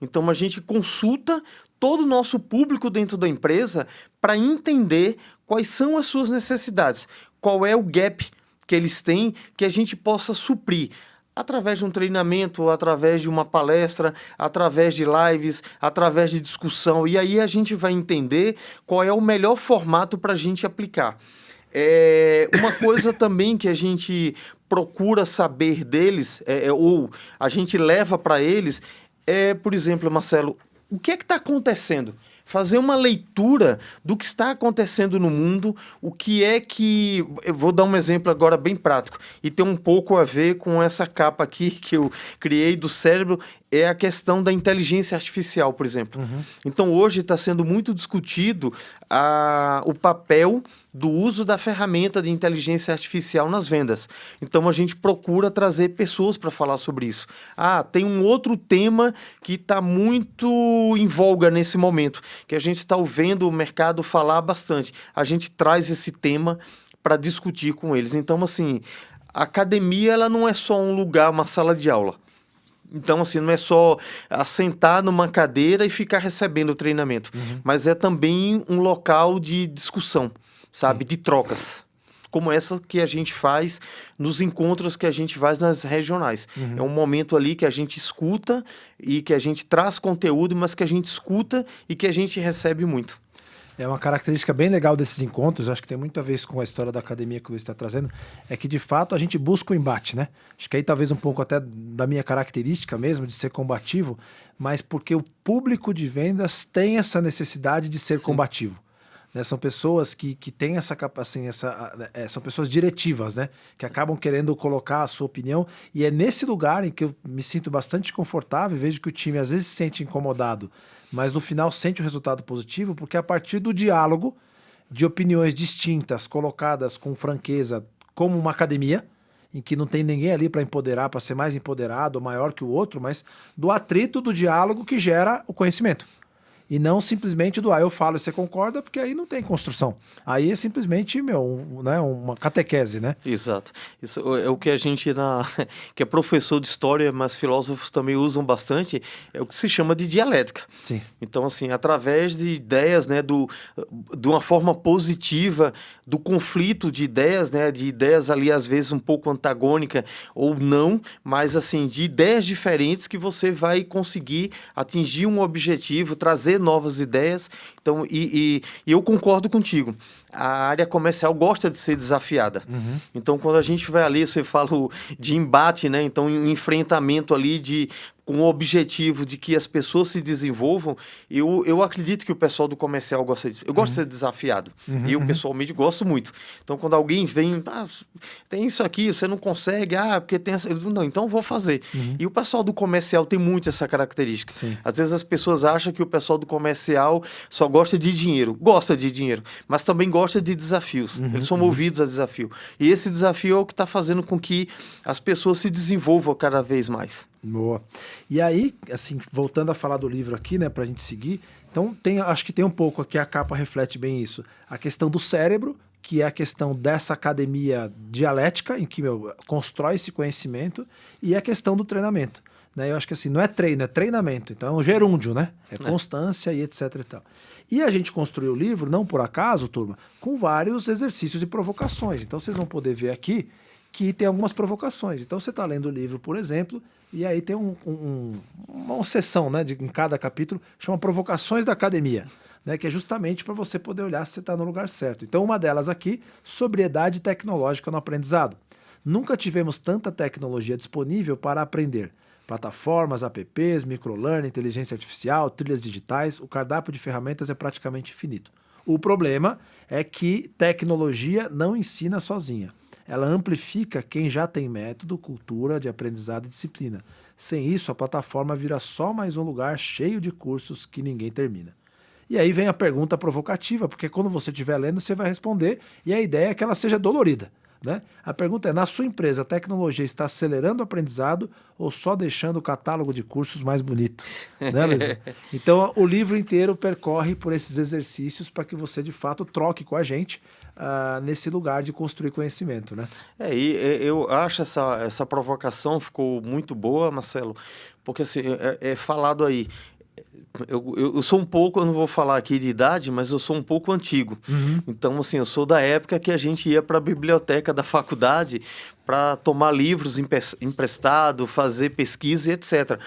Então, a gente consulta todo o nosso público dentro da empresa para entender quais são as suas necessidades, qual é o gap que eles têm que a gente possa suprir. através de um treinamento, através de uma palestra, através de lives, através de discussão. E aí a gente vai entender qual é o melhor formato para a gente aplicar. Uma coisa também que a gente procura saber deles, ou a gente leva para eles, por exemplo, Marcelo, o que é que está acontecendo? Fazer uma leitura do que está acontecendo no mundo, o que é que... Eu vou dar um exemplo agora bem prático, e tem um pouco a ver com essa capa aqui que eu criei do cérebro, é a questão da inteligência artificial, por exemplo. Então, hoje está sendo muito discutido o papel do uso da ferramenta de inteligência artificial nas vendas. Então, a gente procura trazer pessoas para falar sobre isso. Tem um outro tema que está muito em voga nesse momento, que a gente está vendo o mercado falar bastante. A gente traz esse tema para discutir com eles. Então, assim, a academia ela não é só um lugar, uma sala de aula. Então, assim, não é só assentar numa cadeira e ficar recebendo o treinamento, mas é também um local de discussão, sabe? Sim. De trocas, como essa que a gente faz nos encontros que a gente faz nas regionais. É um momento ali que a gente escuta e que a gente traz conteúdo, mas que a gente escuta e que a gente recebe muito. É uma característica bem legal desses encontros, acho que tem muito a ver com a história da academia que o Luiz está trazendo, é que de fato a gente busca o embate, né? Acho que aí talvez um pouco até da minha característica mesmo, de ser combativo, mas porque o público de vendas tem essa necessidade de ser combativo. Né? São pessoas que têm essa capacidade, são pessoas diretivas, né? Que acabam querendo colocar a sua opinião, e é nesse lugar em que eu me sinto bastante confortável e vejo que o time às vezes se sente incomodado, mas no final sente o resultado positivo, porque a partir do diálogo de opiniões distintas, colocadas com franqueza, como uma academia, em que não tem ninguém ali para empoderar, para ser mais empoderado ou maior que o outro, mas do atrito do diálogo que gera o conhecimento. E não simplesmente do eu falo e você concorda, porque aí não tem construção. Aí é simplesmente, uma catequese, né? Exato. Isso é o que a gente, que é professor de história, mas filósofos também usam bastante, é o que se chama de dialética. Sim. Então, assim, através de ideias, né, de uma forma positiva, do conflito de ideias, né, de ideias ali às vezes um pouco antagônica ou não, mas assim, de ideias diferentes que você vai conseguir atingir um objetivo, trazer novas ideias. Então, e eu concordo contigo. A área comercial gosta de ser desafiada. Então, quando a gente vai ali, você fala de embate, né? Então, um enfrentamento ali com o objetivo de que as pessoas se desenvolvam, eu acredito que o pessoal do comercial gosta disso. Eu gosto de ser desafiado. E eu, pessoalmente, gosto muito. Então, quando alguém vem, tem isso aqui, você não consegue, porque tem essa... Não, então eu vou fazer. E o pessoal do comercial tem muito essa característica. Sim. Às vezes as pessoas acham que o pessoal do comercial só gosta de dinheiro. Gosta de dinheiro, mas também gosta de desafios. Eles são movidos a desafio. E esse desafio é o que está fazendo com que as pessoas se desenvolvam cada vez mais. Boa. E aí, assim, voltando a falar do livro aqui, né, pra gente seguir, então acho que tem um pouco aqui, a capa reflete bem isso, a questão do cérebro, que é a questão dessa academia dialética, em que constrói esse conhecimento, e a questão do treinamento. Né? Eu acho que assim, não é treino, é treinamento, então é um gerúndio, né? É constância e etc e tal. E a gente construiu o livro, não por acaso, turma, com vários exercícios e provocações. Então vocês vão poder ver aqui que tem algumas provocações. Então você está lendo o livro, por exemplo, e aí tem uma seção, né, em cada capítulo, chama Provocações da Academia, né, que é justamente para você poder olhar se você está no lugar certo. Então uma delas aqui, sobriedade tecnológica no aprendizado. Nunca tivemos tanta tecnologia disponível para aprender. Plataformas, apps, microlearning, inteligência artificial, trilhas digitais, o cardápio de ferramentas é praticamente infinito. O problema é que tecnologia não ensina sozinha. Ela amplifica quem já tem método, cultura de aprendizado e disciplina. Sem isso, a plataforma vira só mais um lugar cheio de cursos que ninguém termina. E aí vem a pergunta provocativa, porque quando você estiver lendo, você vai responder, e a ideia é que ela seja dolorida. Né? A pergunta é, na sua empresa, a tecnologia está acelerando o aprendizado ou só deixando o catálogo de cursos mais bonito? Né, Luiz? Então, o livro inteiro percorre por esses exercícios para que você, de fato, troque com a gente nesse lugar de construir conhecimento. Né? E eu acho essa provocação ficou muito boa, Marcelo, porque assim, é falado aí. Eu sou um pouco, eu não vou falar aqui de idade, mas eu sou um pouco antigo. Então, assim, eu sou da época que a gente ia para a biblioteca da faculdade para tomar livros emprestado, fazer pesquisa e etc.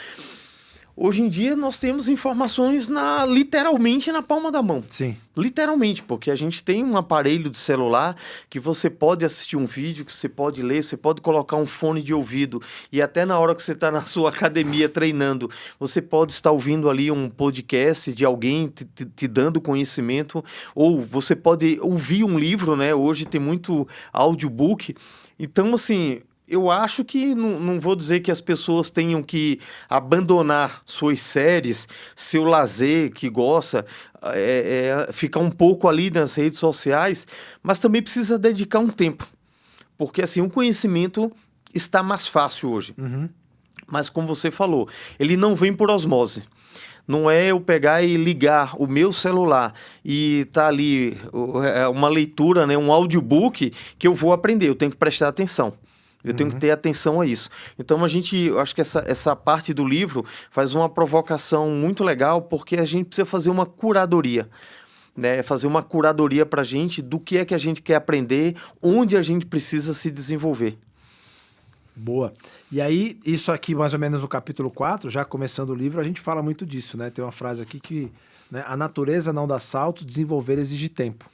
Hoje em dia nós temos informações literalmente na palma da mão. Sim. Literalmente, porque a gente tem um aparelho de celular que você pode assistir um vídeo, que você pode ler, você pode colocar um fone de ouvido e até na hora que você está na sua academia treinando, você pode estar ouvindo ali um podcast de alguém te dando conhecimento, ou você pode ouvir um livro, né? Hoje tem muito audiobook. Então, assim, eu acho que não vou dizer que as pessoas tenham que abandonar suas séries, seu lazer que gosta, ficar um pouco ali nas redes sociais, mas também precisa dedicar um tempo. Porque assim, o conhecimento está mais fácil hoje. Uhum. Mas como você falou, ele não vem por osmose. Não é eu pegar e ligar o meu celular e tá ali uma leitura, né, um audiobook que eu vou aprender, eu tenho que prestar atenção. Eu tenho que ter atenção a isso. Então, eu acho que essa parte do livro faz uma provocação muito legal, porque a gente precisa fazer uma curadoria, né? Fazer uma curadoria para a gente do que é que a gente quer aprender, onde a gente precisa se desenvolver. Boa. E aí, isso aqui, mais ou menos no capítulo 4, já começando o livro, a gente fala muito disso, né? Tem uma frase aqui que, né, a natureza não dá saltos, desenvolver exige tempo,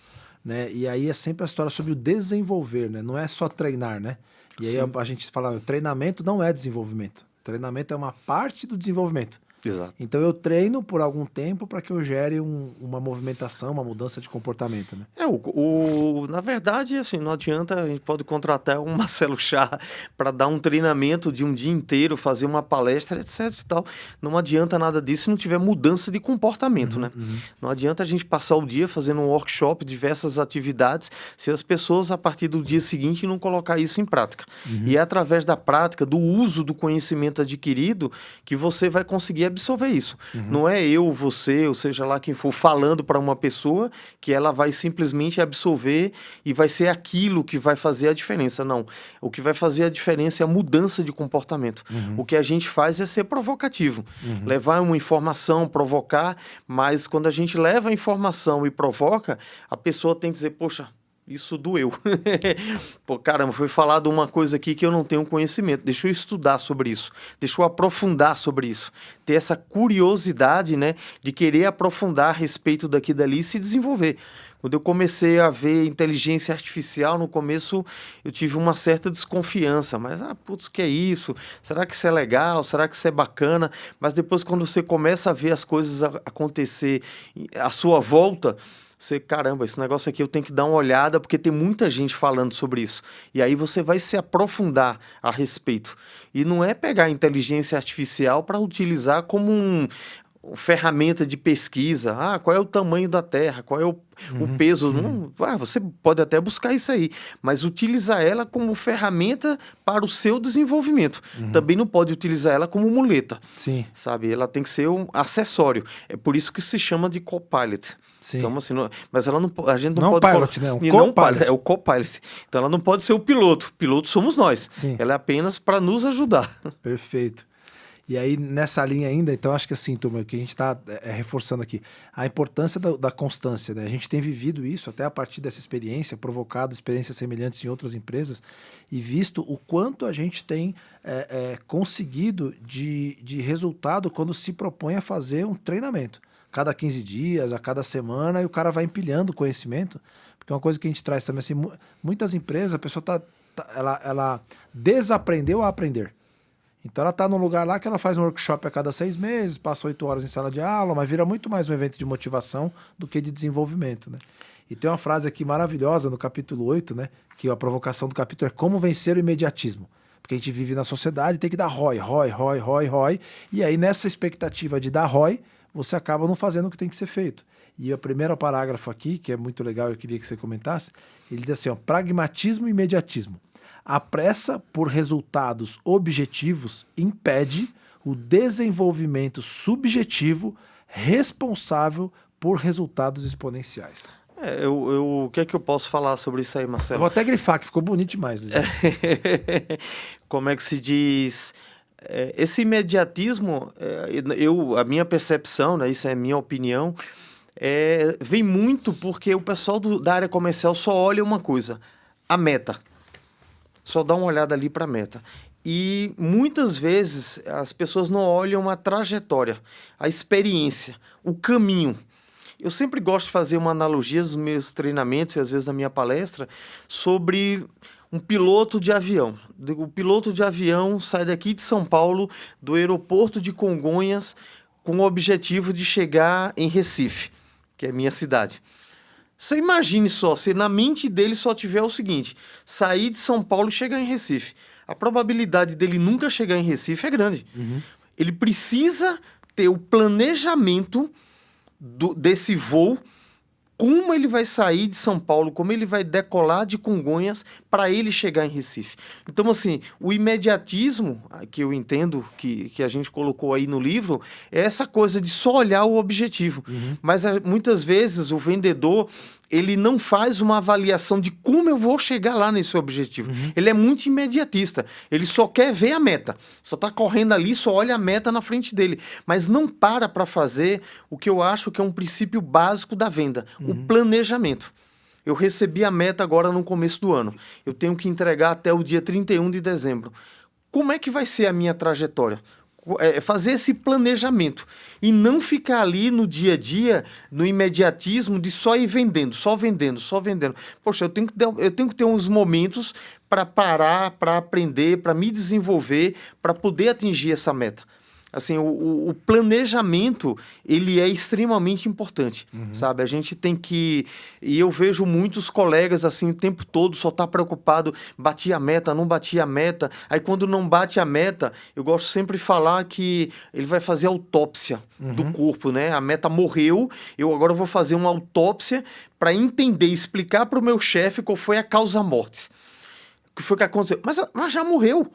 né? E aí é sempre a história sobre o desenvolver, né? Não é só treinar, né? E aí a gente fala, treinamento não é desenvolvimento. Treinamento é uma parte do desenvolvimento. Exato. Então eu treino por algum tempo para que eu gere uma movimentação, uma mudança de comportamento, né? Na verdade, assim, não adianta, a gente pode contratar um Marcelo Chá para dar um treinamento de um dia inteiro, fazer uma palestra, etc e tal. Não adianta nada disso se não tiver mudança de comportamento, né? Não adianta a gente passar o dia fazendo um workshop, diversas atividades, se as pessoas, a partir do dia seguinte, não colocar isso em prática. E é através da prática, do uso do conhecimento adquirido, que você vai conseguir absorver isso. Não é eu, você, ou seja lá quem for, falando para uma pessoa que ela vai simplesmente absorver e vai ser aquilo que vai fazer a diferença. Não. O que vai fazer a diferença é a mudança de comportamento. O que a gente faz é ser provocativo. Levar uma informação, provocar, mas quando a gente leva a informação e provoca, a pessoa tem que dizer, poxa, isso doeu. Pô, caramba, foi falado uma coisa aqui que eu não tenho conhecimento. Deixa eu estudar sobre isso. Deixa eu aprofundar sobre isso. Ter essa curiosidade, né, de querer aprofundar a respeito daqui e dali e se desenvolver. Quando eu comecei a ver inteligência artificial, no começo eu tive uma certa desconfiança. Mas, putz, que é isso? Será que isso é legal? Será que isso é bacana? Mas depois, quando você começa a ver as coisas acontecer à sua volta, você, caramba, esse negócio aqui eu tenho que dar uma olhada, porque tem muita gente falando sobre isso. E aí você vai se aprofundar a respeito. E não é pegar a inteligência artificial para utilizar como ferramenta de pesquisa. Qual é o tamanho da Terra? Qual é o peso? Você pode até buscar isso aí, mas utilizar ela como ferramenta para o seu desenvolvimento. Também não pode utilizar ela como muleta. Sim. Sabe? Ela tem que ser um acessório. É por isso que se chama de Copilot. Sim. Então, assim, mas ela não, a gente não, não pode... Pilot, né? É o Copilot. Então, ela não pode ser o piloto. Piloto somos nós. Sim. Ela é apenas para nos ajudar. Perfeito. E aí, nessa linha ainda, então acho que assim, turma, o que a gente está reforçando aqui, a importância da constância, né? A gente tem vivido isso até a partir dessa experiência, provocado experiências semelhantes em outras empresas e visto o quanto a gente tem conseguido de resultado quando se propõe a fazer um treinamento. Cada 15 dias, a cada semana, e o cara vai empilhando conhecimento, porque uma coisa que a gente traz também, assim, muitas empresas, a pessoa ela desaprendeu a aprender. Então ela está num lugar lá que ela faz um workshop a cada 6 meses, passa 8 horas em sala de aula, mas vira muito mais um evento de motivação do que de desenvolvimento, né? E tem uma frase aqui maravilhosa no capítulo 8, né? Que a provocação do capítulo é como vencer o imediatismo. Porque a gente vive na sociedade, tem que dar ROI. E aí nessa expectativa de dar ROI, você acaba não fazendo o que tem que ser feito. E o primeiro parágrafo aqui, que é muito legal, eu queria que você comentasse, ele diz assim, pragmatismo e imediatismo. A pressa por resultados objetivos impede o desenvolvimento subjetivo responsável por resultados exponenciais. O que é que eu posso falar sobre isso aí, Marcelo? Eu vou até grifar, que ficou bonito demais. Como é que se diz? Esse imediatismo, a minha percepção, né, isso é a minha opinião, vem muito porque o pessoal da área comercial só olha uma coisa, a meta. só dá uma olhada ali para a meta. E muitas vezes as pessoas não olham a trajetória, a experiência, o caminho. Eu sempre gosto de fazer uma analogia nos meus treinamentos e às vezes na minha palestra sobre um piloto de avião. O piloto de avião sai daqui de São Paulo, do aeroporto de Congonhas, com o objetivo de chegar em Recife, que é minha cidade. Você imagine só, se na mente dele só tiver o seguinte, sair de São Paulo e chegar em Recife. A probabilidade dele nunca chegar em Recife é grande. Ele precisa ter o planejamento desse voo, como ele vai sair de São Paulo, como ele vai decolar de Congonhas para ele chegar em Recife. Então, assim, o imediatismo, que eu entendo que a gente colocou aí no livro, é essa coisa de só olhar o objetivo. Mas muitas vezes o vendedor, ele não faz uma avaliação de como eu vou chegar lá nesse objetivo. Ele é muito imediatista. Ele só quer ver a meta. Só está correndo ali, só olha a meta na frente dele. Mas não para fazer o que eu acho que é um princípio básico da venda. O planejamento. Eu recebi a meta agora no começo do ano. Eu tenho que entregar até o dia 31 de dezembro. Como é que vai ser a minha trajetória? Fazer esse planejamento e não ficar ali no dia a dia, no imediatismo de só ir vendendo, só vendendo, só vendendo. Poxa, eu tenho que ter uns momentos para parar, para aprender, para me desenvolver, para poder atingir essa meta. Assim, o planejamento, ele é extremamente importante, sabe? A gente tem que... E eu vejo muitos colegas, assim, o tempo todo só tá preocupado, bati a meta, não bati a meta. Aí, quando não bate a meta, eu gosto sempre de falar que ele vai fazer autópsia do corpo, né? A meta morreu, eu agora vou fazer uma autópsia para entender, explicar para o meu chefe qual foi a causa-morte. O que foi que aconteceu? Mas já morreu.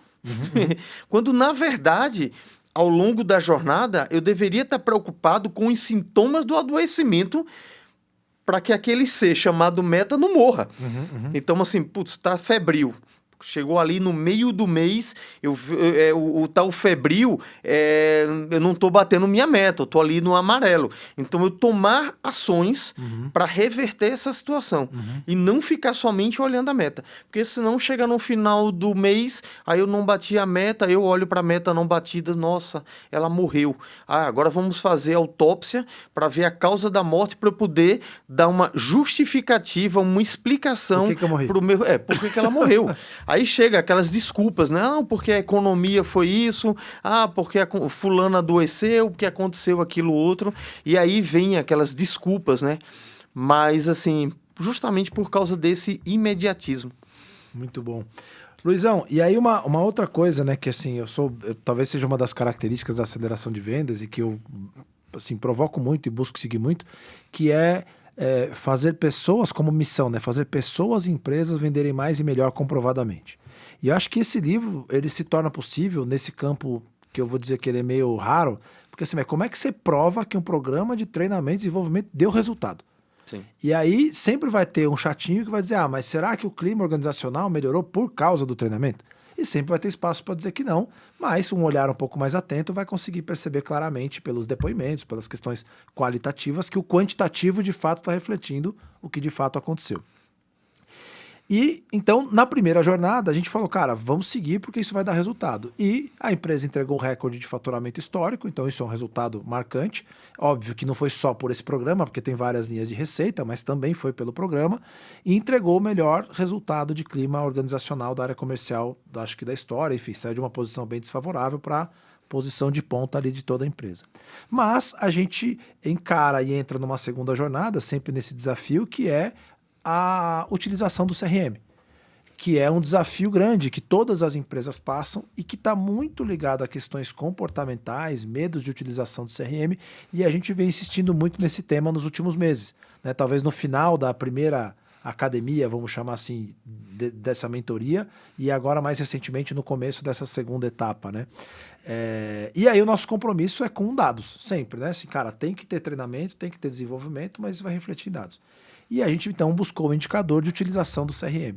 Quando, na verdade... Ao longo da jornada, eu deveria estar preocupado com os sintomas do adoecimento para que aquele ser chamado meta não morra. Então, assim, putz, tá febril. Chegou ali no meio do mês, o tal febril, eu não estou batendo minha meta, eu estou ali no amarelo. Então, eu tomar ações para reverter essa situação e não ficar somente olhando a meta. Porque senão chega no final do mês, aí eu não bati a meta, eu olho para a meta não batida, nossa, ela morreu. Agora vamos fazer autópsia para ver a causa da morte, para eu poder dar uma justificativa, uma explicação para o meu... por que ela morreu. Aí chega aquelas desculpas, né? Não, porque a economia foi isso, porque a fulana adoeceu, porque aconteceu aquilo outro, e aí vem aquelas desculpas, né? Mas, assim, justamente por causa desse imediatismo. Muito bom. Luizão, e aí uma outra coisa, né, que assim, talvez seja uma das características da aceleração de vendas e que eu, assim, provoco muito e busco seguir muito, que é fazer pessoas como missão, né? Fazer pessoas e empresas venderem mais e melhor comprovadamente. E eu acho que esse livro, ele se torna possível nesse campo que eu vou dizer que ele é meio raro, porque assim, como é que você prova que um programa de treinamento e desenvolvimento deu resultado? Sim. E aí sempre vai ter um chatinho que vai dizer, mas será que o clima organizacional melhorou por causa do treinamento? E sempre vai ter espaço para dizer que não, mas um olhar um pouco mais atento vai conseguir perceber claramente pelos depoimentos, pelas questões qualitativas, que o quantitativo de fato está refletindo o que de fato aconteceu. E então, na primeira jornada, a gente falou, cara, vamos seguir porque isso vai dar resultado. E a empresa entregou um recorde de faturamento histórico, então isso é um resultado marcante. Óbvio que não foi só por esse programa, porque tem várias linhas de receita, mas também foi pelo programa. E entregou o melhor resultado de clima organizacional da área comercial, acho que da história. Enfim, saiu de uma posição bem desfavorável para posição de ponta ali de toda a empresa. Mas a gente encara e entra numa segunda jornada, sempre nesse desafio, que é a utilização do CRM, que é um desafio grande que todas as empresas passam e que está muito ligado a questões comportamentais, medos de utilização do CRM, e a gente vem insistindo muito nesse tema nos últimos meses, né? Talvez no final da primeira academia, vamos chamar assim, dessa mentoria, e agora mais recentemente no começo dessa segunda etapa, né? E aí o nosso compromisso é com dados, sempre, né? Assim, cara, tem que ter treinamento, tem que ter desenvolvimento, mas isso vai refletir em dados. E a gente, então, buscou o indicador de utilização do CRM.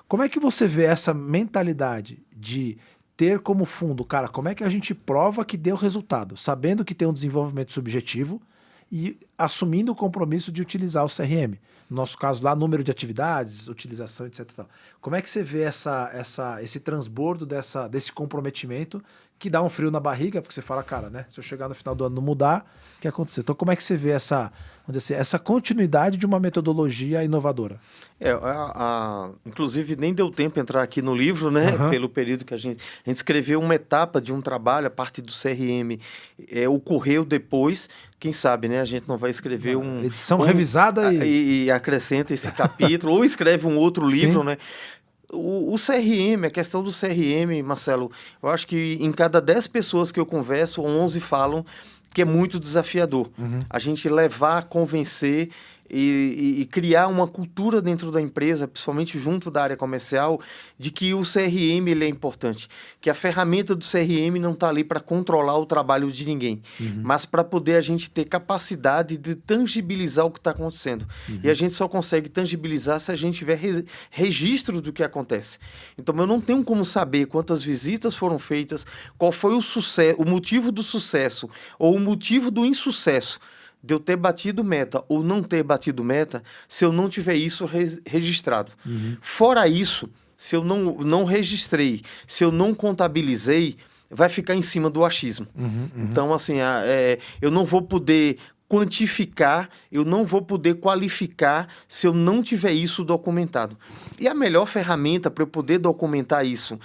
Como é que você vê essa mentalidade de ter como fundo, cara, como é que a gente prova que deu resultado? Sabendo que tem um desenvolvimento subjetivo e assumindo o compromisso de utilizar o CRM. No nosso caso lá, número de atividades, utilização, etc. e tal. Como é que você vê esse transbordo desse comprometimento que dá um frio na barriga, porque você fala, cara, né? Se eu chegar no final do ano e não mudar, o que aconteceu? Então, como é que você vê vamos dizer assim, essa continuidade de uma metodologia inovadora? Inclusive, nem deu tempo entrar aqui no livro, né? Pelo período que a gente escreveu uma etapa de um trabalho, a parte do CRM ocorreu depois. Quem sabe, né? A gente não vai escrever edição revisada e acrescenta esse capítulo, ou escreve um outro livro, né? O CRM, a questão do CRM, Marcelo, eu acho que em cada 10 pessoas que eu converso, 11 falam que é muito desafiador. A gente levar, convencer e criar uma cultura dentro da empresa, principalmente junto da área comercial, de que o CRM ele é importante, que a ferramenta do CRM não está ali para controlar o trabalho de ninguém, mas para poder a gente ter capacidade de tangibilizar o que está acontecendo. E a gente só consegue tangibilizar se a gente tiver registro do que acontece. Então eu não tenho como saber quantas visitas foram feitas, qual foi o sucesso, o motivo do sucesso ou o motivo do insucesso de eu ter batido meta ou não ter batido meta, se eu não tiver isso registrado. Fora isso, se eu não registrei, se eu não contabilizei, vai ficar em cima do achismo. Então, assim, eu não vou poder quantificar, eu não vou poder qualificar se eu não tiver isso documentado. E a melhor ferramenta para eu poder documentar isso,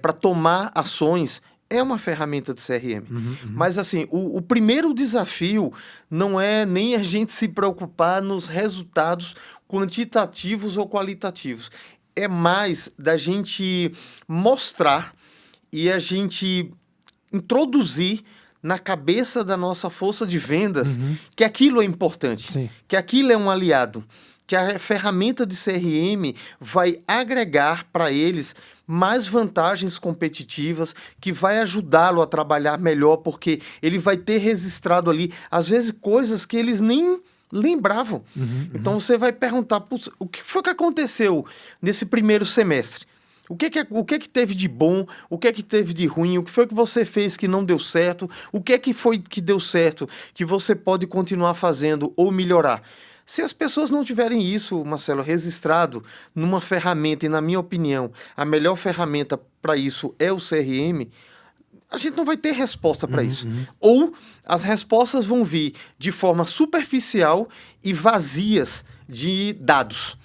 para tomar ações, é uma ferramenta de CRM. Mas, assim, o primeiro desafio não é nem a gente se preocupar nos resultados quantitativos ou qualitativos. É mais da gente mostrar e a gente introduzir na cabeça da nossa força de vendas que aquilo é importante, Sim. que aquilo é um aliado, que a ferramenta de CRM vai agregar para eles mais vantagens competitivas, que vai ajudá-lo a trabalhar melhor, porque ele vai ter registrado ali, às vezes, coisas que eles nem lembravam. Então você vai perguntar, o que foi que aconteceu nesse primeiro semestre? O que teve de bom? O que teve de ruim? O que foi que você fez que não deu certo? O que foi que deu certo que você pode continuar fazendo ou melhorar? Se as pessoas não tiverem isso, Marcelo, registrado numa ferramenta, e na minha opinião, a melhor ferramenta para isso é o CRM, a gente não vai ter resposta para isso. Ou as respostas vão vir de forma superficial e vazias de dados.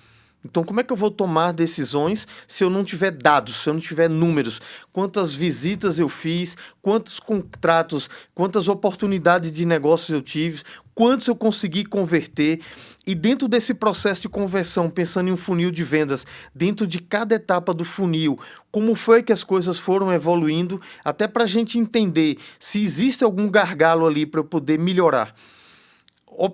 Então, como é que eu vou tomar decisões se eu não tiver dados, se eu não tiver números? Quantas visitas eu fiz, quantos contratos, quantas oportunidades de negócios eu tive, quantos eu consegui converter? E dentro desse processo de conversão, pensando em um funil de vendas, dentro de cada etapa do funil, como foi que as coisas foram evoluindo, até para a gente entender se existe algum gargalo ali para eu poder melhorar.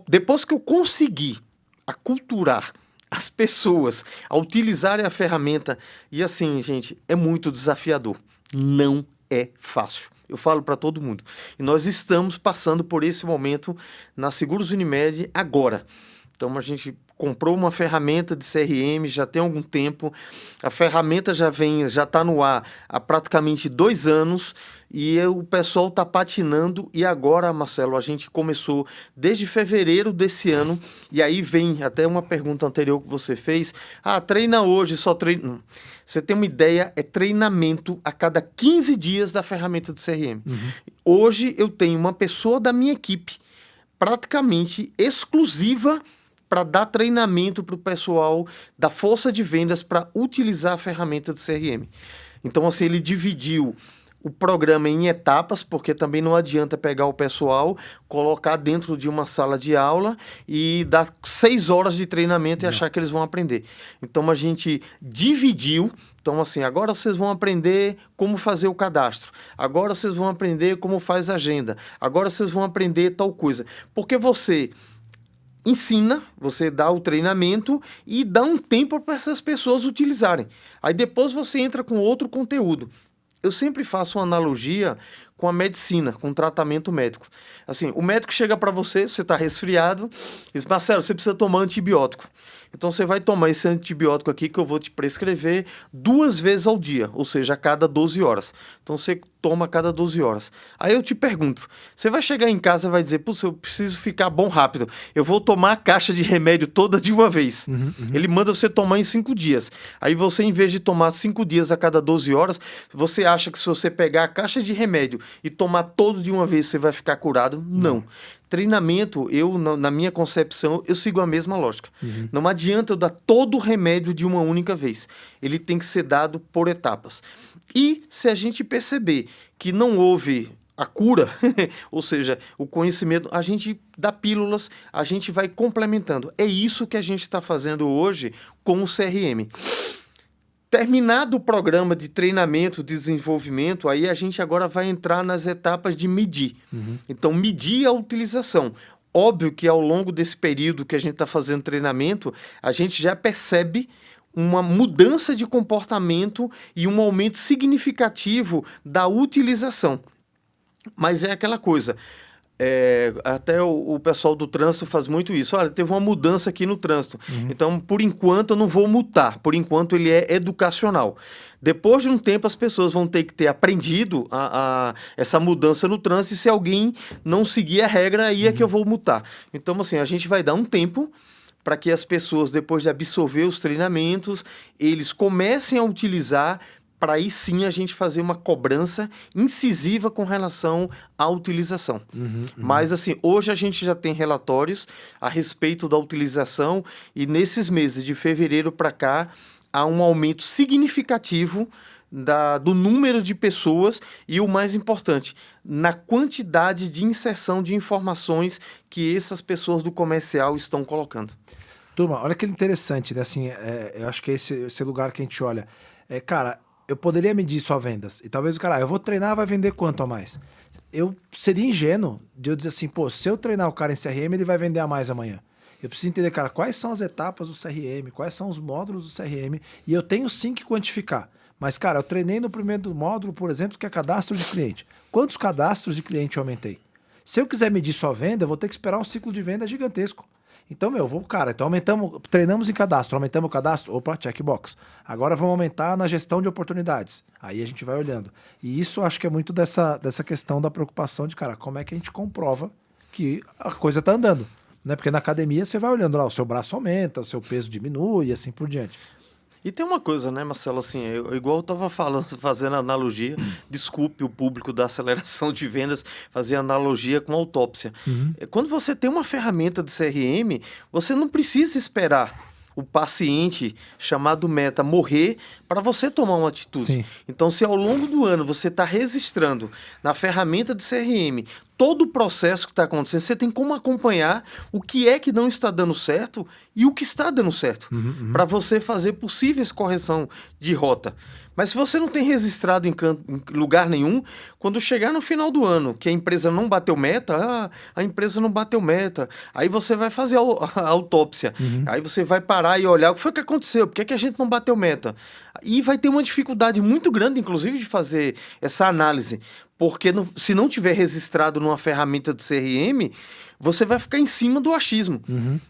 Depois que eu conseguir aculturar as pessoas a utilizarem a ferramenta, e assim, gente, é muito desafiador. Não é fácil. Eu falo para todo mundo. E nós estamos passando por esse momento na Seguros Unimed agora. Então, a gente comprou uma ferramenta de CRM já tem algum tempo. A ferramenta já está no ar há praticamente 2 anos e o pessoal está patinando. E agora, Marcelo, a gente começou desde fevereiro desse ano. E aí vem até uma pergunta anterior que você fez. Treina hoje, só treina. Você tem uma ideia, é treinamento a cada 15 dias da ferramenta de CRM. Hoje eu tenho uma pessoa da minha equipe praticamente exclusiva para dar treinamento para o pessoal da força de vendas para utilizar a ferramenta de CRM. Então, assim, ele dividiu o programa em etapas, porque também não adianta pegar o pessoal, colocar dentro de uma sala de aula e dar 6 horas de treinamento e achar que eles vão aprender. Então, a gente dividiu. Então, assim, agora vocês vão aprender como fazer o cadastro. Agora vocês vão aprender como faz a agenda. Agora vocês vão aprender tal coisa. Porque você ensina, você dá o treinamento e dá um tempo para essas pessoas utilizarem. Aí depois você entra com outro conteúdo. Eu sempre faço uma analogia com a medicina, com o tratamento médico. Assim, o médico chega para você está resfriado, diz, Marcelo, você precisa tomar antibiótico. Então você vai tomar esse antibiótico aqui que eu vou te prescrever 2 vezes ao dia, ou seja, a cada 12 horas. Então você toma a cada 12 horas. Aí eu te pergunto, você vai chegar em casa e vai dizer, putz, eu preciso ficar bom rápido, eu vou tomar a caixa de remédio toda de uma vez. Ele manda você tomar em 5 dias. Aí você, em vez de tomar 5 dias a cada 12 horas, você acha que se você pegar a caixa de remédio e tomar todo de uma vez, você vai ficar curado? Não. Treinamento, na minha concepção, eu sigo a mesma lógica. Não adianta eu dar todo o remédio de uma única vez. Ele tem que ser dado por etapas. E se a gente perceber que não houve a cura, ou seja, o conhecimento, a gente dá pílulas, a gente vai complementando. É isso que a gente está fazendo hoje com o CRM. Terminado o programa de treinamento, desenvolvimento, aí a gente agora vai entrar nas etapas de medir. Então, medir a utilização. Óbvio que ao longo desse período que a gente está fazendo treinamento, a gente já percebe uma mudança de comportamento e um aumento significativo da utilização. Mas é aquela coisa, até o pessoal do trânsito faz muito isso. Olha, teve uma mudança aqui no trânsito. Então, por enquanto, eu não vou multar. Por enquanto, ele é educacional. Depois de um tempo, as pessoas vão ter que ter aprendido essa mudança no trânsito. E se alguém não seguir a regra, aí é que eu vou multar. Então, assim, a gente vai dar um tempo para que as pessoas, depois de absorver os treinamentos, eles comecem a utilizar, para aí sim a gente fazer uma cobrança incisiva com relação à utilização. Mas assim, hoje a gente já tem relatórios a respeito da utilização e nesses meses de fevereiro para cá há um aumento significativo do número de pessoas e, o mais importante, na quantidade de inserção de informações que essas pessoas do comercial estão colocando. Turma, olha que interessante, né? Assim, eu acho que esse lugar que a gente olha. Cara, eu poderia medir só vendas. E talvez o cara, eu vou treinar, vai vender quanto a mais? Eu seria ingênuo de eu dizer assim, pô, se eu treinar o cara em CRM, ele vai vender a mais amanhã. Eu preciso entender, cara, quais são as etapas do CRM, quais são os módulos do CRM, e eu tenho sim que quantificar. Mas, cara, eu treinei no primeiro módulo, por exemplo, que é cadastro de cliente. Quantos cadastros de cliente eu aumentei? Se eu quiser medir só venda, eu vou ter que esperar um ciclo de venda gigantesco. Então, então treinamos em cadastro, aumentamos o cadastro, opa, checkbox. Agora vamos aumentar na gestão de oportunidades. Aí a gente vai olhando. E isso acho que é muito dessa questão da preocupação de, cara, como é que a gente comprova que a coisa está andando? Né? Porque na academia você vai olhando lá, o seu braço aumenta, o seu peso diminui e assim por diante. E tem uma coisa, né, Marcelo, assim, igual eu estava falando, fazendo analogia, desculpe o público da aceleração de vendas, fazer analogia com autópsia. Quando você tem uma ferramenta de CRM, você não precisa esperar o paciente chamado meta morrer para você tomar uma atitude. Sim. Então, se ao longo do ano você está registrando na ferramenta de CRM todo o processo que está acontecendo, você tem como acompanhar o que é que não está dando certo e o que está dando certo, para você fazer possíveis correção de rota. Mas se você não tem registrado em lugar nenhum, quando chegar no final do ano, que a empresa não bateu meta, a empresa não bateu meta, aí você vai fazer a autópsia, aí você vai parar e olhar o que foi que aconteceu, por que a gente não bateu meta? E vai ter uma dificuldade muito grande, inclusive, de fazer essa análise, porque se não tiver registrado numa ferramenta de CRM, você vai ficar em cima do achismo.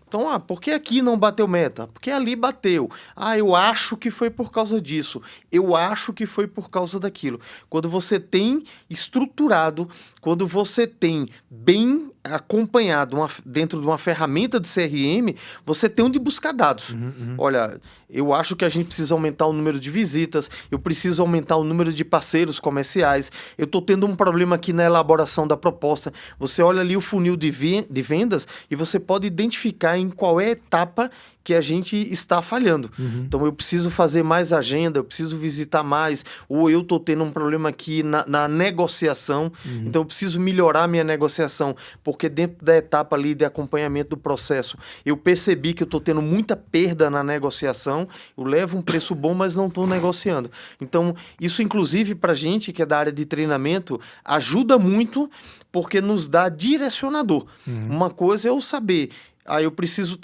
Então, por que aqui não bateu meta? Porque ali bateu. Eu acho que foi por causa disso. Eu acho que foi por causa daquilo. Quando você tem estruturado, quando você tem bem acompanhado dentro de uma ferramenta de CRM, você tem onde buscar dados. Olha, eu acho que a gente precisa aumentar o número de visitas, eu preciso aumentar o número de parceiros comerciais, eu estou tendo um problema aqui na elaboração da proposta. Você olha ali o funil de vendas e você pode identificar em qual é a etapa que a gente está falhando. Então, eu preciso fazer mais agenda, eu preciso visitar mais, ou eu estou tendo um problema aqui na negociação, então eu preciso melhorar a minha negociação, porque dentro da etapa ali de acompanhamento do processo, eu percebi que eu estou tendo muita perda na negociação, eu levo um preço bom, mas não estou negociando. Então, isso inclusive para a gente que é da área de treinamento, ajuda muito, porque nos dá direcionador. Uma coisa é eu saber, Aí eu preciso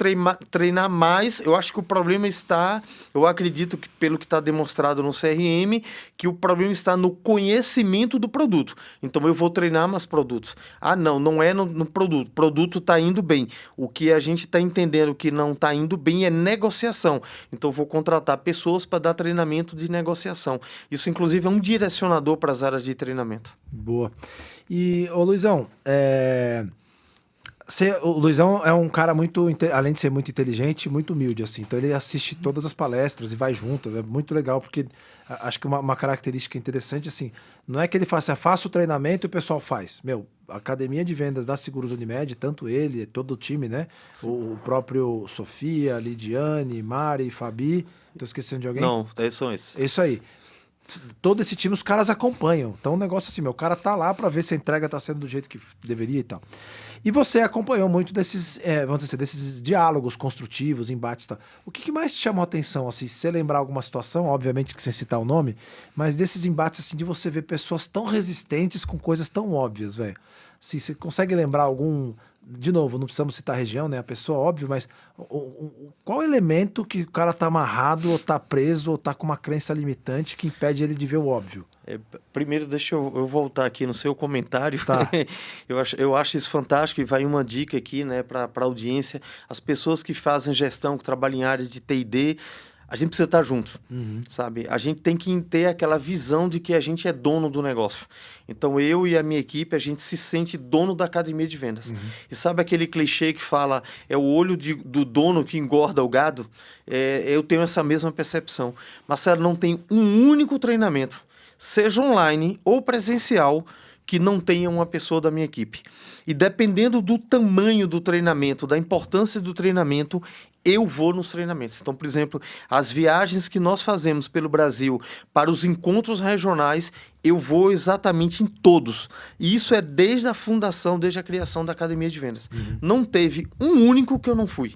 treinar mais. Eu acho que o problema está... Eu acredito que, pelo que está demonstrado no CRM, que o problema está no conhecimento do produto. Então, eu vou treinar mais produtos. Ah, não é no produto. O produto está indo bem. O que a gente está entendendo que não está indo bem é negociação. Então, eu vou contratar pessoas para dar treinamento de negociação. Isso, inclusive, é um direcionador para as áreas de treinamento. Boa. E, ô Luizão, o Luizão é um cara muito, além de ser muito inteligente, muito humilde, assim. Então ele assiste todas as palestras e vai junto. É muito legal, porque acho que uma característica interessante, assim, não é que ele faça, faça o treinamento e o pessoal faz. Meu, a academia de vendas da Seguros Unimed, tanto ele, todo o time, né? O próprio Sofia, Lidiane, Mari, Fabi. Tô esquecendo de alguém? Não, são esses. Isso aí. Todo esse time, os caras acompanham. Então, um negócio assim, meu, o cara tá lá para ver se a entrega tá sendo do jeito que deveria e tal. E você acompanhou muito desses, vamos dizer, desses diálogos construtivos, embates e tal. O que mais te chamou a atenção, assim, se você lembrar alguma situação, obviamente que sem citar o nome, mas desses embates, assim, de você ver pessoas tão resistentes com coisas tão óbvias, velho? Assim, você consegue lembrar algum... De novo, não precisamos citar a região, né? A pessoa, óbvio, mas qual elemento que o cara tá amarrado, ou tá preso, ou tá com uma crença limitante que impede ele de ver o óbvio? Primeiro, deixa eu voltar aqui no seu comentário. Tá. eu acho isso fantástico e vai uma dica aqui, né, para a audiência. As pessoas que fazem gestão, que trabalham em áreas de T&D, a gente precisa estar junto, sabe? A gente tem que ter aquela visão de que a gente é dono do negócio. Então, eu e a minha equipe, a gente se sente dono da academia de vendas. E sabe aquele clichê que fala, é o olho do dono que engorda o gado? Eu tenho essa mesma percepção. Marcelo, não tem um único treinamento, seja online ou presencial, que não tenha uma pessoa da minha equipe. E dependendo do tamanho do treinamento, da importância do treinamento, eu vou nos treinamentos. Então, por exemplo, as viagens que nós fazemos pelo Brasil para os encontros regionais, eu vou exatamente em todos. E isso é desde a fundação, desde a criação da Academia de Vendas. Não teve um único que eu não fui.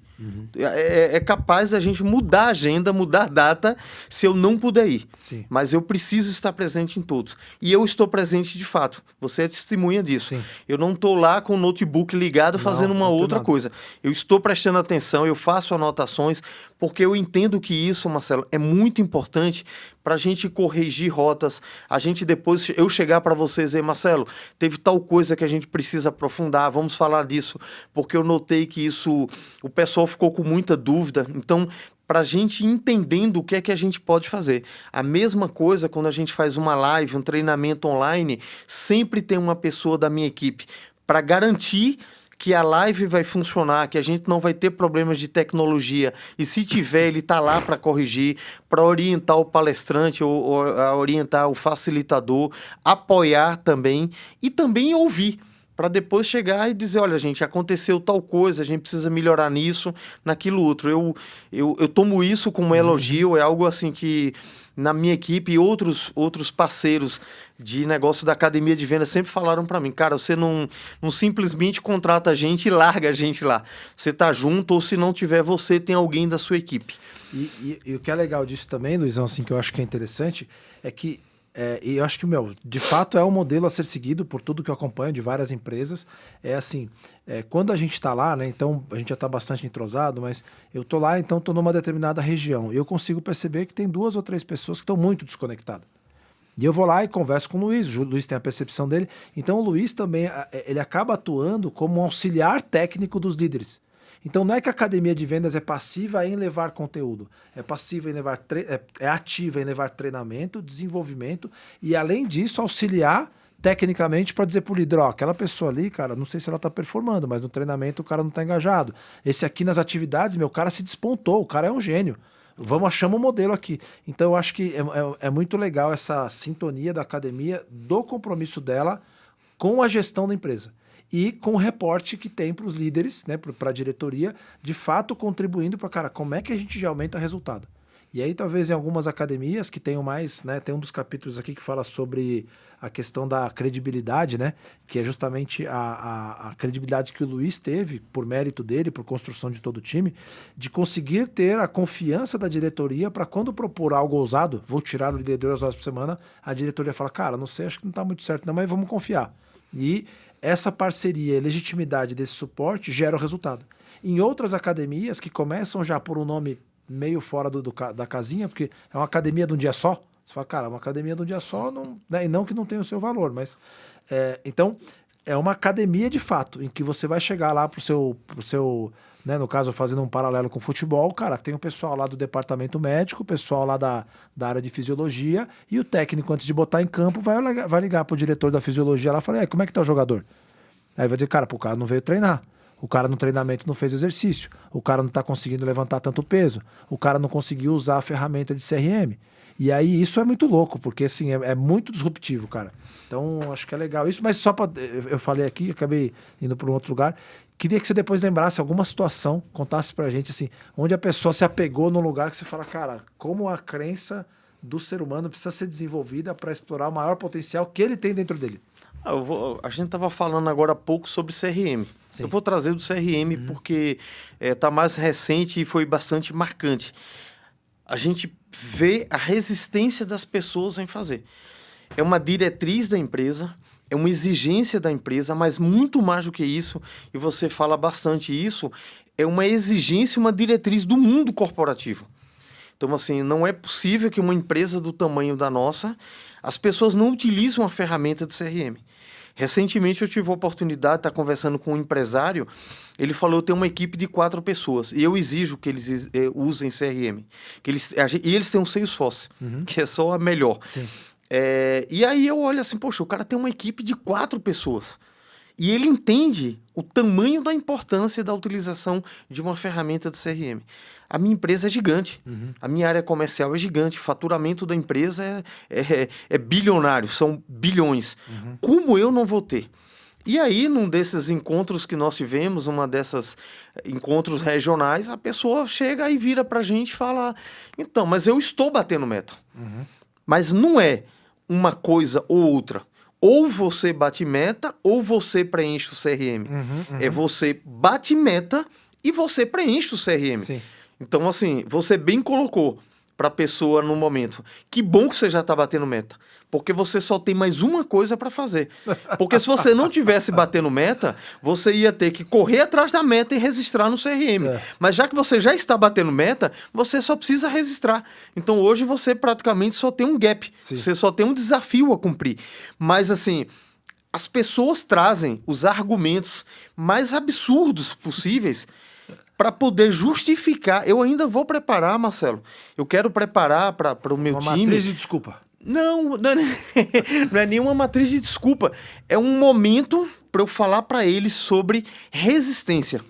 É capaz da gente mudar a agenda, mudar a data, se eu não puder ir. Sim. Mas eu preciso estar presente em todos. E eu estou presente de fato. Você é testemunha disso. Sim. Eu não estou lá com o notebook ligado fazendo uma outra coisa. Eu estou prestando atenção, eu faço anotações, porque eu entendo que isso, Marcelo, é muito importante para a gente corrigir rotas, a gente depois, eu chegar para vocês e dizer, Marcelo, teve tal coisa que a gente precisa aprofundar, vamos falar disso, porque eu notei que isso, o pessoal ficou com muita dúvida, então, para a gente entendendo o que é que a gente pode fazer. A mesma coisa quando a gente faz uma live, um treinamento online, sempre tem uma pessoa da minha equipe para garantir que a live vai funcionar, que a gente não vai ter problemas de tecnologia, e se tiver, ele está lá para corrigir, para orientar o palestrante ou orientar o facilitador, apoiar também, e também ouvir, para depois chegar e dizer, olha, gente, aconteceu tal coisa, a gente precisa melhorar nisso, naquilo outro. Eu tomo isso como um elogio, é algo assim que na minha equipe e outros parceiros de negócio da academia de vendas sempre falaram para mim, cara, você não simplesmente contrata a gente e larga a gente lá. Você tá junto, ou se não tiver você, tem alguém da sua equipe. E o que é legal disso também, Luizão, assim, que eu acho que é interessante, é que e eu acho que, de fato é um modelo a ser seguido por tudo que eu acompanho de várias empresas. É assim, quando a gente está lá, né, então a gente já está bastante entrosado, mas eu tô lá, então tô numa determinada região e eu consigo perceber que tem 2 ou 3 pessoas que estão muito desconectadas. E eu vou lá e converso com o Luiz tem a percepção dele. Então o Luiz também, ele acaba atuando como um auxiliar técnico dos líderes. Então não é que a academia de vendas é passiva em levar conteúdo, é passiva em levar é ativa em levar treinamento, desenvolvimento e além disso auxiliar tecnicamente para dizer pro líder, ó, aquela pessoa ali, cara, não sei se ela tá performando, mas no treinamento o cara não tá engajado. Esse aqui nas atividades, meu cara se despontou, o cara é um gênio. Chama um modelo aqui. Então eu acho que é muito legal essa sintonia da academia, do compromisso dela com a gestão da empresa. E com o reporte que tem para os líderes, né, para a diretoria, de fato contribuindo para, cara, como é que a gente já aumenta resultado. E aí talvez em algumas academias que tenham mais, né, tem um dos capítulos aqui que fala sobre a questão da credibilidade, né, que é justamente a credibilidade que o Luiz teve, por mérito dele, por construção de todo o time, de conseguir ter a confiança da diretoria para quando propor algo ousado, vou tirar o líder 2 horas por semana, a diretoria fala, cara, não sei, acho que não está muito certo não, mas vamos confiar. E essa parceria e legitimidade desse suporte gera o resultado. Em outras academias que começam já por um nome meio fora da casinha, porque é uma academia de um dia só, você fala, cara, uma academia de um dia só, não, né, e não que não tenha o seu valor, mas então é uma academia de fato, em que você vai chegar lá pro seu, né, no caso, fazendo um paralelo com o futebol, cara, tem o pessoal lá do departamento médico, o pessoal lá da área de fisiologia, e o técnico, antes de botar em campo, vai ligar pro diretor da fisiologia lá e falar, como é que tá o jogador? Aí vai dizer, cara, o cara não veio treinar, o cara no treinamento não fez exercício, o cara não tá conseguindo levantar tanto peso, o cara não conseguiu usar a ferramenta de CRM. E aí isso é muito louco, porque assim, é muito disruptivo, cara. Então, acho que é legal isso, mas só para eu falei aqui, acabei indo para um outro lugar. Queria que você depois lembrasse alguma situação, contasse pra gente assim, onde a pessoa se apegou num lugar que você fala, cara, como a crença do ser humano precisa ser desenvolvida para explorar o maior potencial que ele tem dentro dele. A gente estava falando agora há pouco sobre CRM. Sim. Eu vou trazer do CRM porque está mais recente e foi bastante marcante. A gente vê a resistência das pessoas em fazer. É uma diretriz da empresa, é uma exigência da empresa, mas muito mais do que isso, e você fala bastante isso, é uma exigência, uma diretriz do mundo corporativo. Então, assim, não é possível que uma empresa do tamanho da nossa, as pessoas não utilizam a ferramenta de CRM. Recentemente eu tive a oportunidade de estar conversando com um empresário, ele falou, eu tenho uma equipe de 4 pessoas, e eu exijo que eles usem CRM. E eles têm um Salesforce, que é só a melhor. Sim. E aí eu olho assim, poxa, o cara tem uma equipe de 4 pessoas. E ele entende o tamanho da importância da utilização de uma ferramenta de CRM. A minha empresa é gigante, a minha área comercial é gigante, o faturamento da empresa é bilionário, são bilhões. Como eu não vou ter? E aí, num desses encontros que nós tivemos, uma dessas encontros regionais, a pessoa chega e vira pra gente e fala, então, mas eu estou batendo meta. Mas não é uma coisa ou outra. Ou você bate meta, ou você preenche o CRM. É você bate meta e você preenche o CRM. Sim. Então, assim, você bem colocou para a pessoa no momento. Que bom que você já está batendo meta. Porque você só tem mais uma coisa para fazer. Porque se você não tivesse batendo meta, você ia ter que correr atrás da meta e registrar no CRM. Mas já que você já está batendo meta, você só precisa registrar. Então, hoje você praticamente só tem um gap. Sim. Você só tem um desafio a cumprir. Mas, assim, as pessoas trazem os argumentos mais absurdos possíveis para poder justificar. Eu ainda vou preparar, Marcelo. Eu quero preparar para o meu time. Uma matriz de desculpa. Não é nenhuma matriz de desculpa. É um momento para eu falar para eles sobre resistência.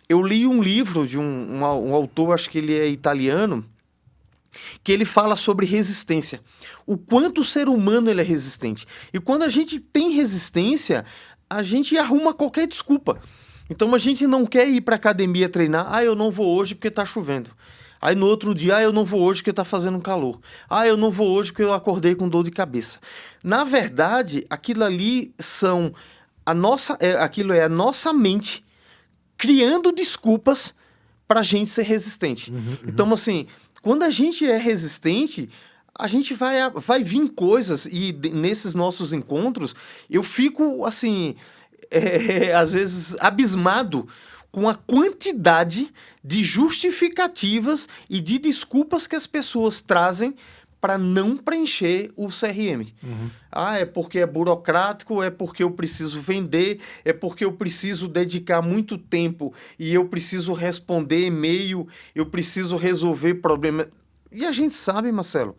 Eu li um livro de um autor, acho que ele é italiano, que ele fala sobre resistência. O quanto o ser humano ele é resistente. E quando a gente tem resistência, a gente arruma qualquer desculpa. Então a gente não quer ir para academia treinar. Ah, eu não vou hoje porque está chovendo. Aí no outro dia, eu não vou hoje porque está fazendo calor. Ah, eu não vou hoje porque eu acordei com dor de cabeça. Na verdade, aquilo ali aquilo é a nossa mente criando desculpas para a gente ser resistente. Então, assim, quando a gente é resistente, a gente vai vir coisas e nesses nossos encontros, eu fico, assim, às vezes abismado com a quantidade de justificativas e de desculpas que as pessoas trazem para não preencher o CRM. Ah, é porque é burocrático, é porque eu preciso vender, é porque eu preciso dedicar muito tempo e eu preciso responder e-mail, eu preciso resolver problemas. E a gente sabe, Marcelo,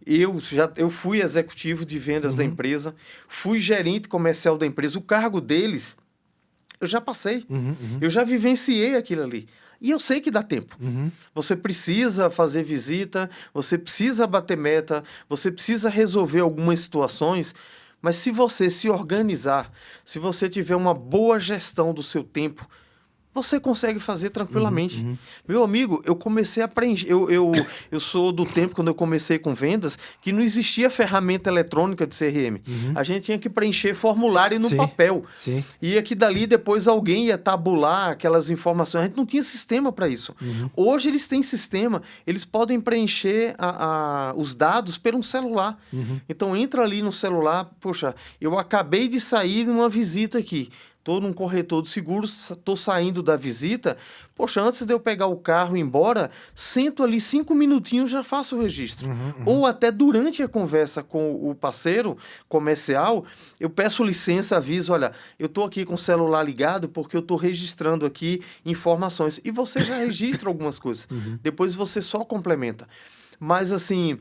eu fui executivo de vendas da empresa, fui gerente comercial da empresa, o cargo deles eu já passei, eu já vivenciei aquilo ali. E eu sei que dá tempo. Você precisa fazer visita, você precisa bater meta, você precisa resolver algumas situações, mas se você se organizar, se você tiver uma boa gestão do seu tempo, você consegue fazer tranquilamente. Meu amigo, eu comecei a preencher. Eu sou do tempo, quando eu comecei com vendas, que não existia ferramenta eletrônica de CRM. A gente tinha que preencher formulário no papel. Sim. E aqui dali, depois alguém ia tabular aquelas informações. A gente não tinha sistema para isso. Hoje eles têm sistema, eles podem preencher os dados pelo celular. Então entra ali no celular, poxa, eu acabei de sair de uma visita aqui. Estou num corretor de seguros, estou saindo da visita. Poxa, antes de eu pegar o carro e ir embora, sento ali 5 minutinhos, já faço o registro. Ou até durante a conversa com o parceiro comercial, eu peço licença, aviso, olha, eu estou aqui com o celular ligado porque eu estou registrando aqui informações. E você já registra algumas coisas. Depois você só complementa. Mas assim...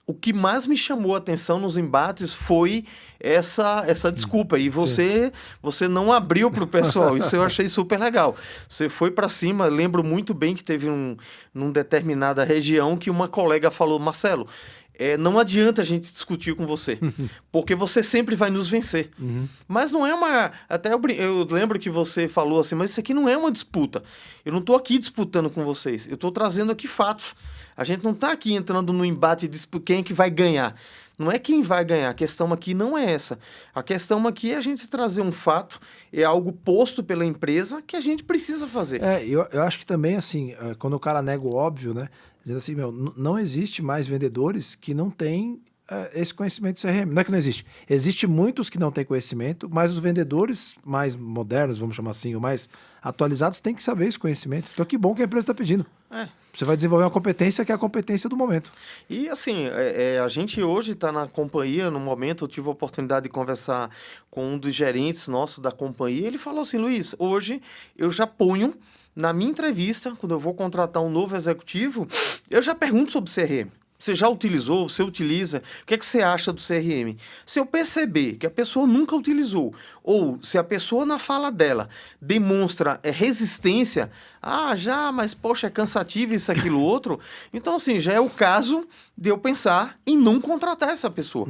O que mais me chamou a atenção nos embates foi essa desculpa. E você não abriu para o pessoal. Isso eu achei super legal. Você foi para cima. Lembro muito bem que teve num determinada região que uma colega falou, Marcelo, não adianta a gente discutir com você, porque você sempre vai nos vencer. Mas não é uma... Até eu lembro que você falou assim, mas isso aqui não é uma disputa. Eu não estou aqui disputando com vocês. Eu estou trazendo aqui fatos. A gente não está aqui entrando no embate de quem é que vai ganhar. Não é quem vai ganhar. A questão aqui não é essa. A questão aqui é a gente trazer um fato, é algo posto pela empresa que a gente precisa fazer. Eu acho que também, assim, quando o cara nega o óbvio, né? Dizendo assim, não existe mais vendedores que não têm esse conhecimento de CRM. Não é que não existe. Existe muitos que não têm conhecimento, mas os vendedores mais modernos, vamos chamar assim, ou mais atualizados, têm que saber esse conhecimento. Então, que bom que a empresa está pedindo. Você vai desenvolver uma competência que é a competência do momento. E assim, a gente hoje está na companhia, no momento eu tive a oportunidade de conversar com um dos gerentes nossos da companhia, ele falou assim, Luiz, hoje eu já ponho na minha entrevista, quando eu vou contratar um novo executivo, eu já pergunto sobre CRM. Você já utilizou? Você utiliza? O que é que você acha do CRM? Se eu perceber que a pessoa nunca utilizou, ou se a pessoa na fala dela demonstra resistência, mas poxa, é cansativo isso, aquilo, outro, então assim, já é o caso de eu pensar em não contratar essa pessoa.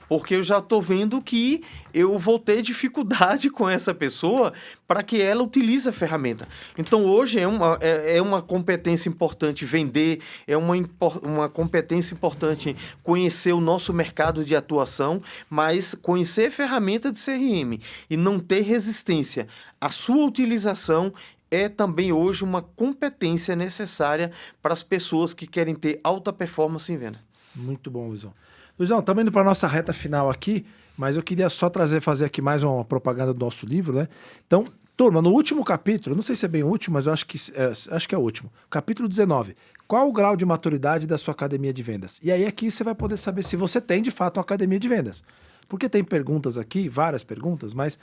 Porque eu já estou vendo que eu vou ter dificuldade com essa pessoa para que ela utilize a ferramenta. Então, hoje é uma competência importante vender, é uma competência importante conhecer o nosso mercado de atuação, mas conhecer a ferramenta de CRM e não ter resistência à sua utilização é também hoje uma competência necessária para as pessoas que querem ter alta performance em venda. Muito bom, Luizão. Luizão, estamos indo para a nossa reta final aqui, mas eu queria só fazer aqui mais uma propaganda do nosso livro, né? Então, turma, no último capítulo, não sei se é bem o último, mas eu acho que é o último, capítulo 19, qual o grau de maturidade da sua academia de vendas? E aí aqui você vai poder saber se você tem de fato uma academia de vendas. Porque tem perguntas aqui, várias perguntas, mas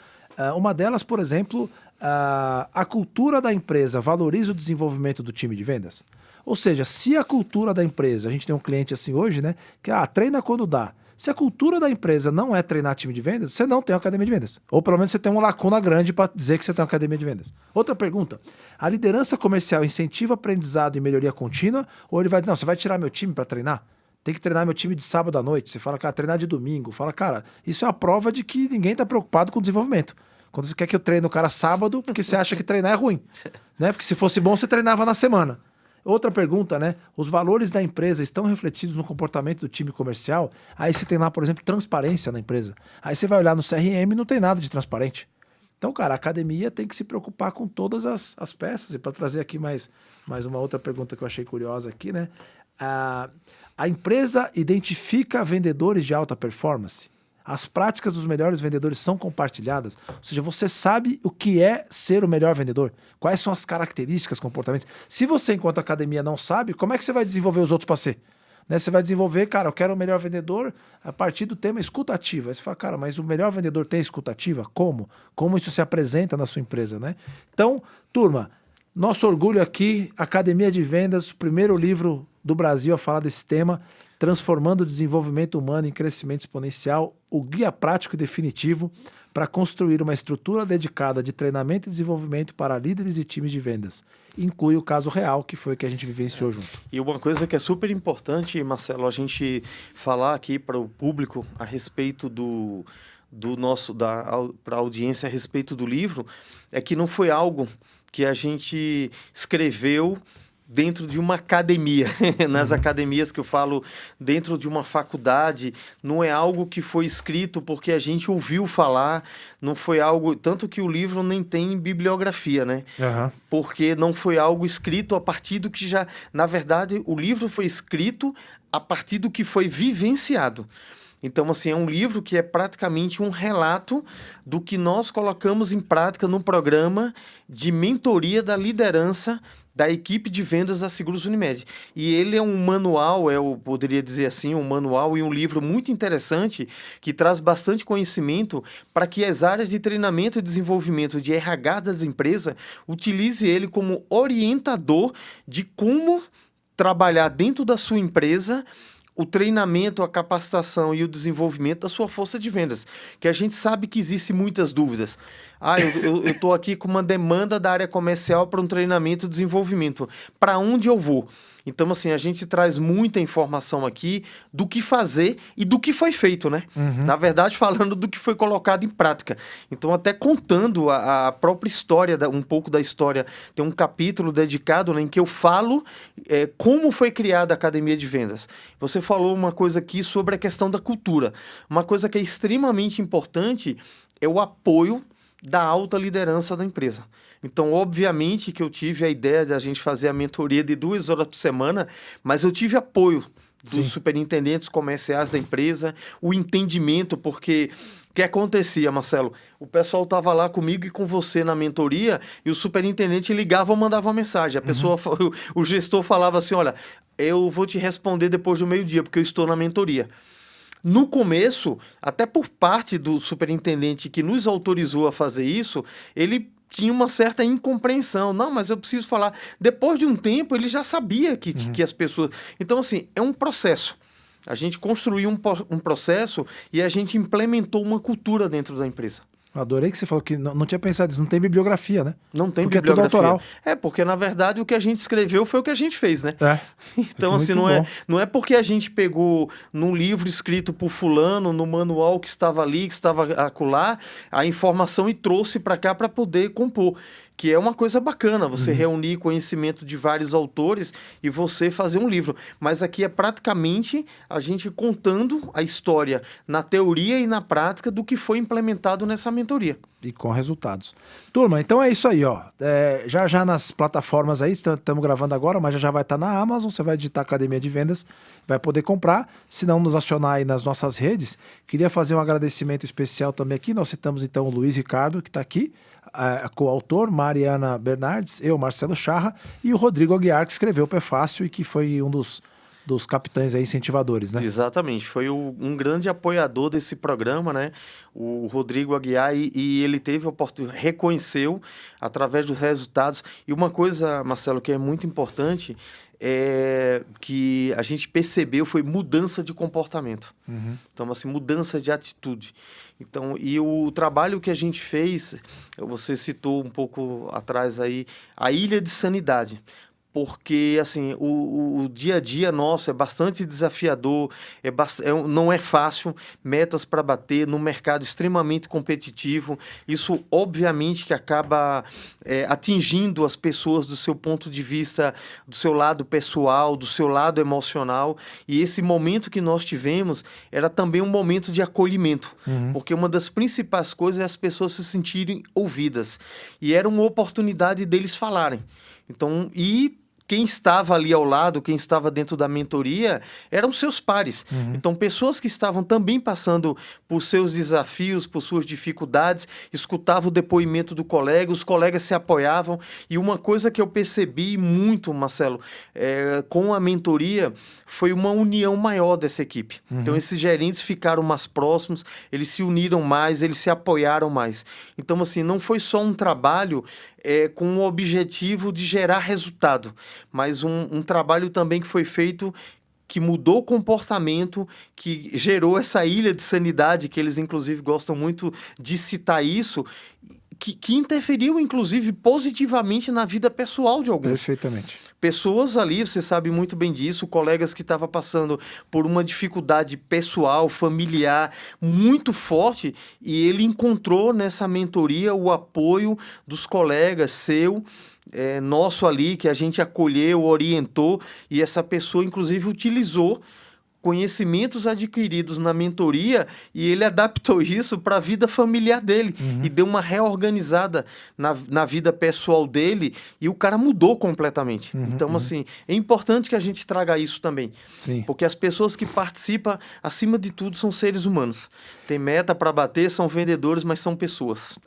uma delas, por exemplo, a cultura da empresa valoriza o desenvolvimento do time de vendas? Ou seja, se a cultura da empresa, a gente tem um cliente assim hoje, né, que treina quando dá. Se a cultura da empresa não é treinar time de vendas, você não tem uma academia de vendas. Ou pelo menos você tem uma lacuna grande para dizer que você tem uma academia de vendas. Outra pergunta, a liderança comercial incentiva aprendizado e melhoria contínua? Ou ele vai dizer, não, você vai tirar meu time para treinar? Tem que treinar meu time de sábado à noite. Você fala, cara, treinar de domingo. Fala, cara, isso é a prova de que ninguém está preocupado com o desenvolvimento. Quando você quer que eu treine o cara sábado, porque você acha que treinar é ruim. Né? Porque se fosse bom, você treinava na semana. Outra pergunta, né? Os valores da empresa estão refletidos no comportamento do time comercial? Aí você tem lá, por exemplo, transparência na empresa. Aí você vai olhar no CRM e não tem nada de transparente. Então, cara, a academia tem que se preocupar com todas as peças. E para trazer aqui mais uma outra pergunta que eu achei curiosa aqui, né? A empresa identifica vendedores de alta performance? As práticas dos melhores vendedores são compartilhadas? Ou seja, você sabe o que é ser o melhor vendedor? Quais são as características, comportamentos? Se você, enquanto academia, não sabe, como é que você vai desenvolver os outros para ser? Né? Você vai desenvolver, cara, eu quero o melhor vendedor a partir do tema escutativa. Aí você fala, cara, mas o melhor vendedor tem escutativa? Como? Como isso se apresenta na sua empresa, né? Então, turma, nosso orgulho aqui, Academia de Vendas, o primeiro livro do Brasil a falar desse tema, Transformando o Desenvolvimento Humano em Crescimento Exponencial, o guia prático e definitivo para construir uma estrutura dedicada de treinamento e desenvolvimento para líderes e times de vendas. Inclui o caso real, que foi o que a gente vivenciou junto. E uma coisa que é super importante, Marcelo, a gente falar aqui para o público a respeito para a audiência a respeito do livro, é que não foi algo que a gente escreveu dentro de uma academia, nas academias que eu falo, dentro de uma faculdade, não é algo que foi escrito porque a gente ouviu falar, não foi algo, tanto que o livro nem tem bibliografia, né? Porque não foi algo escrito a partir do que já, na verdade, o livro foi escrito a partir do que foi vivenciado. Então, assim, é um livro que é praticamente um relato do que nós colocamos em prática no programa de mentoria da liderança da equipe de vendas da Seguros Unimed. E ele é um manual, eu poderia dizer assim, um manual e um livro muito interessante que traz bastante conhecimento para que as áreas de treinamento e desenvolvimento de RH das empresas utilize ele como orientador de como trabalhar dentro da sua empresa o treinamento, a capacitação e o desenvolvimento da sua força de vendas, que a gente sabe que existem muitas dúvidas. Eu estou aqui com uma demanda da área comercial para um treinamento e desenvolvimento. Para onde eu vou? Então, assim, a gente traz muita informação aqui do que fazer e do que foi feito, né? Na verdade, falando do que foi colocado em prática. Então, até contando a própria história, um pouco da história, tem um capítulo dedicado, né, em que eu falo como foi criada a Academia de Vendas. Você falou uma coisa aqui sobre a questão da cultura. Uma coisa que é extremamente importante é o apoio da alta liderança da empresa. Então, obviamente que eu tive a ideia de a gente fazer a mentoria de 2 horas por semana, mas eu tive apoio dos superintendentes comerciais da empresa, o entendimento, porque o que acontecia, Marcelo? O pessoal estava lá comigo e com você na mentoria e o superintendente ligava ou mandava uma mensagem. A pessoa, o gestor falava assim, olha, eu vou te responder depois do meio-dia, porque eu estou na mentoria. No começo, até por parte do superintendente que nos autorizou a fazer isso, ele tinha uma certa incompreensão. Não, mas eu preciso falar. Depois de um tempo, ele já sabia que as pessoas... Então, assim, é um processo. A gente construiu um processo e a gente implementou uma cultura dentro da empresa. Adorei que você falou que não tinha pensado isso, não tem bibliografia, né? Não tem porque bibliografia. É tudo autoral. Porque na verdade o que a gente escreveu foi o que a gente fez, né? Então, assim, não é porque a gente pegou num livro escrito por fulano, no manual que estava ali, que estava acolá, a informação e trouxe para cá para poder compor. Que é uma coisa bacana, você reunir conhecimento de vários autores e você fazer um livro. Mas aqui é praticamente a gente contando a história na teoria e na prática do que foi implementado nessa mentoria. E com resultados. Turma, então é isso aí, ó. Já nas plataformas aí, estamos gravando agora, mas já vai estar na Amazon, você vai digitar Academia de Vendas, vai poder comprar. Se não nos acionar aí nas nossas redes, queria fazer um agradecimento especial também aqui. Nós citamos então o Luiz Ricardo, que está aqui, coautor, Mariana Bernardes, eu, Marcelo Charra, e o Rodrigo Aguiar, que escreveu o Prefácio e que foi um dos capitães aí, incentivadores, né? Exatamente, foi um grande apoiador desse programa, né? O Rodrigo Aguiar, e ele teve a oportunidade, reconheceu através dos resultados. E uma coisa, Marcelo, que é muito importante, que a gente percebeu foi mudança de comportamento. Então, assim, mudança de atitude. Então, e o trabalho que a gente fez, você citou um pouco atrás aí, a Ilha de Sanidade. Porque, assim, o dia a dia nosso é bastante desafiador, não é fácil, metas para bater num mercado extremamente competitivo. Isso, obviamente, que acaba atingindo as pessoas do seu ponto de vista, do seu lado pessoal, do seu lado emocional. E esse momento que nós tivemos era também um momento de acolhimento, porque uma das principais coisas é as pessoas se sentirem ouvidas. E era uma oportunidade deles falarem. Então, quem estava ali ao lado, quem estava dentro da mentoria, eram seus pares. Então, pessoas que estavam também passando por seus desafios, por suas dificuldades, escutavam o depoimento do colega, os colegas se apoiavam. E uma coisa que eu percebi muito, Marcelo, com a mentoria, foi uma união maior dessa equipe. Então, esses gerentes ficaram mais próximos, eles se uniram mais, eles se apoiaram mais. Então, assim, não foi só um trabalho com o objetivo de gerar resultado, mas um trabalho também que foi feito, que mudou o comportamento, que gerou essa ilha de sanidade, que eles inclusive gostam muito de citar isso, que interferiu, inclusive, positivamente na vida pessoal de alguns. Perfeitamente. Pessoas ali, você sabe muito bem disso, colegas que estavam passando por uma dificuldade pessoal, familiar, muito forte, e ele encontrou nessa mentoria o apoio dos colegas seu, nosso ali, que a gente acolheu, orientou, e essa pessoa, inclusive, utilizou conhecimentos adquiridos na mentoria e ele adaptou isso para a vida familiar dele e deu uma reorganizada na vida pessoal dele e o cara mudou completamente. Então, assim, é importante que a gente traga isso também. Sim. Porque as pessoas que participam, acima de tudo, são seres humanos. Tem meta para bater, são vendedores, mas são pessoas.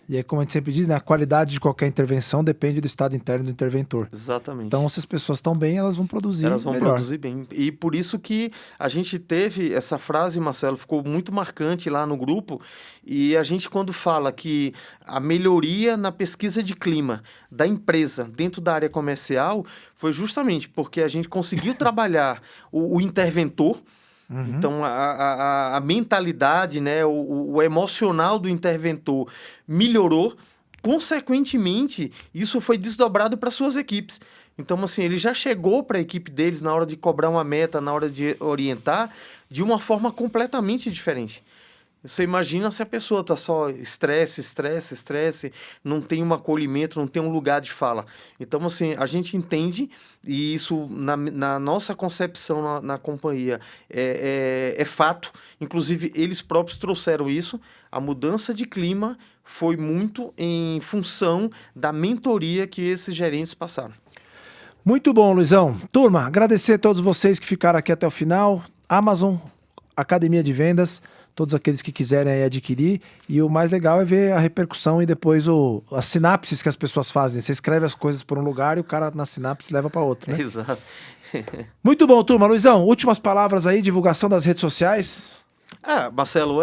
E aí, como a gente sempre diz, né, a qualidade de qualquer intervenção depende do estado interno do interventor. Exatamente. Então, se as pessoas estão bem, elas vão produzir Elas vão melhor. produzir bem. E por isso que a gente teve essa frase, Marcelo, ficou muito marcante lá no grupo, e a gente quando fala que a melhoria na pesquisa de clima da empresa dentro da área comercial foi justamente porque a gente conseguiu trabalhar o interventor. Então, a mentalidade, né, o emocional do interventor melhorou. Consequentemente, isso foi desdobrado para suas equipes. Então, assim, ele já chegou para a equipe deles na hora de cobrar uma meta, na hora de orientar, de uma forma completamente diferente. Você imagina se a pessoa está só estresse, não tem um acolhimento, não tem um lugar de fala. Então, assim, a gente entende, e isso na nossa concepção na companhia é fato. Inclusive, eles próprios trouxeram isso. A mudança de clima foi muito em função da mentoria que esses gerentes passaram. Muito bom, Luizão. Turma, agradecer a todos vocês que ficaram aqui até o final. Amazon, Academia de Vendas, todos aqueles que quiserem aí adquirir. E o mais legal é ver a repercussão e depois as sinapses que as pessoas fazem. Você escreve as coisas por um lugar e o cara na sinapse leva para outro, né? Exato. Muito bom, turma. Luizão, últimas palavras aí, divulgação das redes sociais. Marcelo,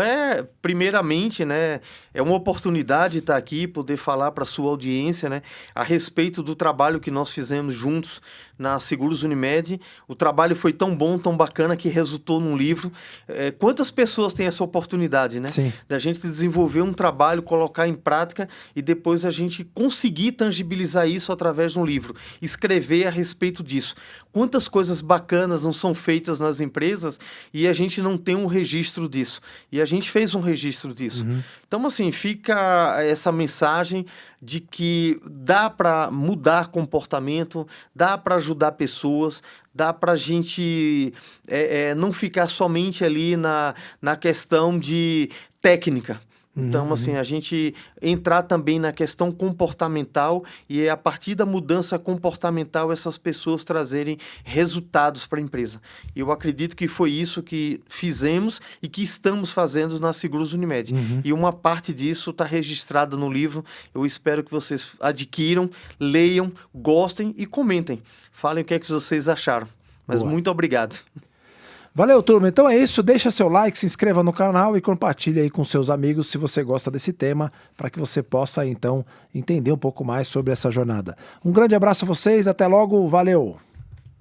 primeiramente, né, é uma oportunidade estar aqui, poder falar para a sua audiência, né, a respeito do trabalho que nós fizemos juntos na Seguros Unimed. O trabalho foi tão bom, tão bacana, que resultou num livro. Quantas pessoas têm essa oportunidade, né? Sim. Da gente desenvolver um trabalho, colocar em prática e depois a gente conseguir tangibilizar isso através de um livro, escrever a respeito disso. Quantas coisas bacanas não são feitas nas empresas e a gente não tem um registro disso. E a gente fez um registro disso. Então, assim, fica essa mensagem de que dá para mudar comportamento, dá para ajudar pessoas, dá para a gente não ficar somente ali na questão de técnica. Então, assim, a gente entrar também na questão comportamental e a partir da mudança comportamental essas pessoas trazerem resultados para a empresa. E eu acredito que foi isso que fizemos e que estamos fazendo na Seguros Unimed. E uma parte disso está registrada no livro. Eu espero que vocês adquiram, leiam, gostem e comentem. Falem o que é que vocês acharam. Mas muito obrigado. Valeu, turma. Então é isso. Deixa seu like, se inscreva no canal e compartilhe aí com seus amigos se você gosta desse tema, para que você possa, então, entender um pouco mais sobre essa jornada. Um grande abraço a vocês. Até logo. Valeu!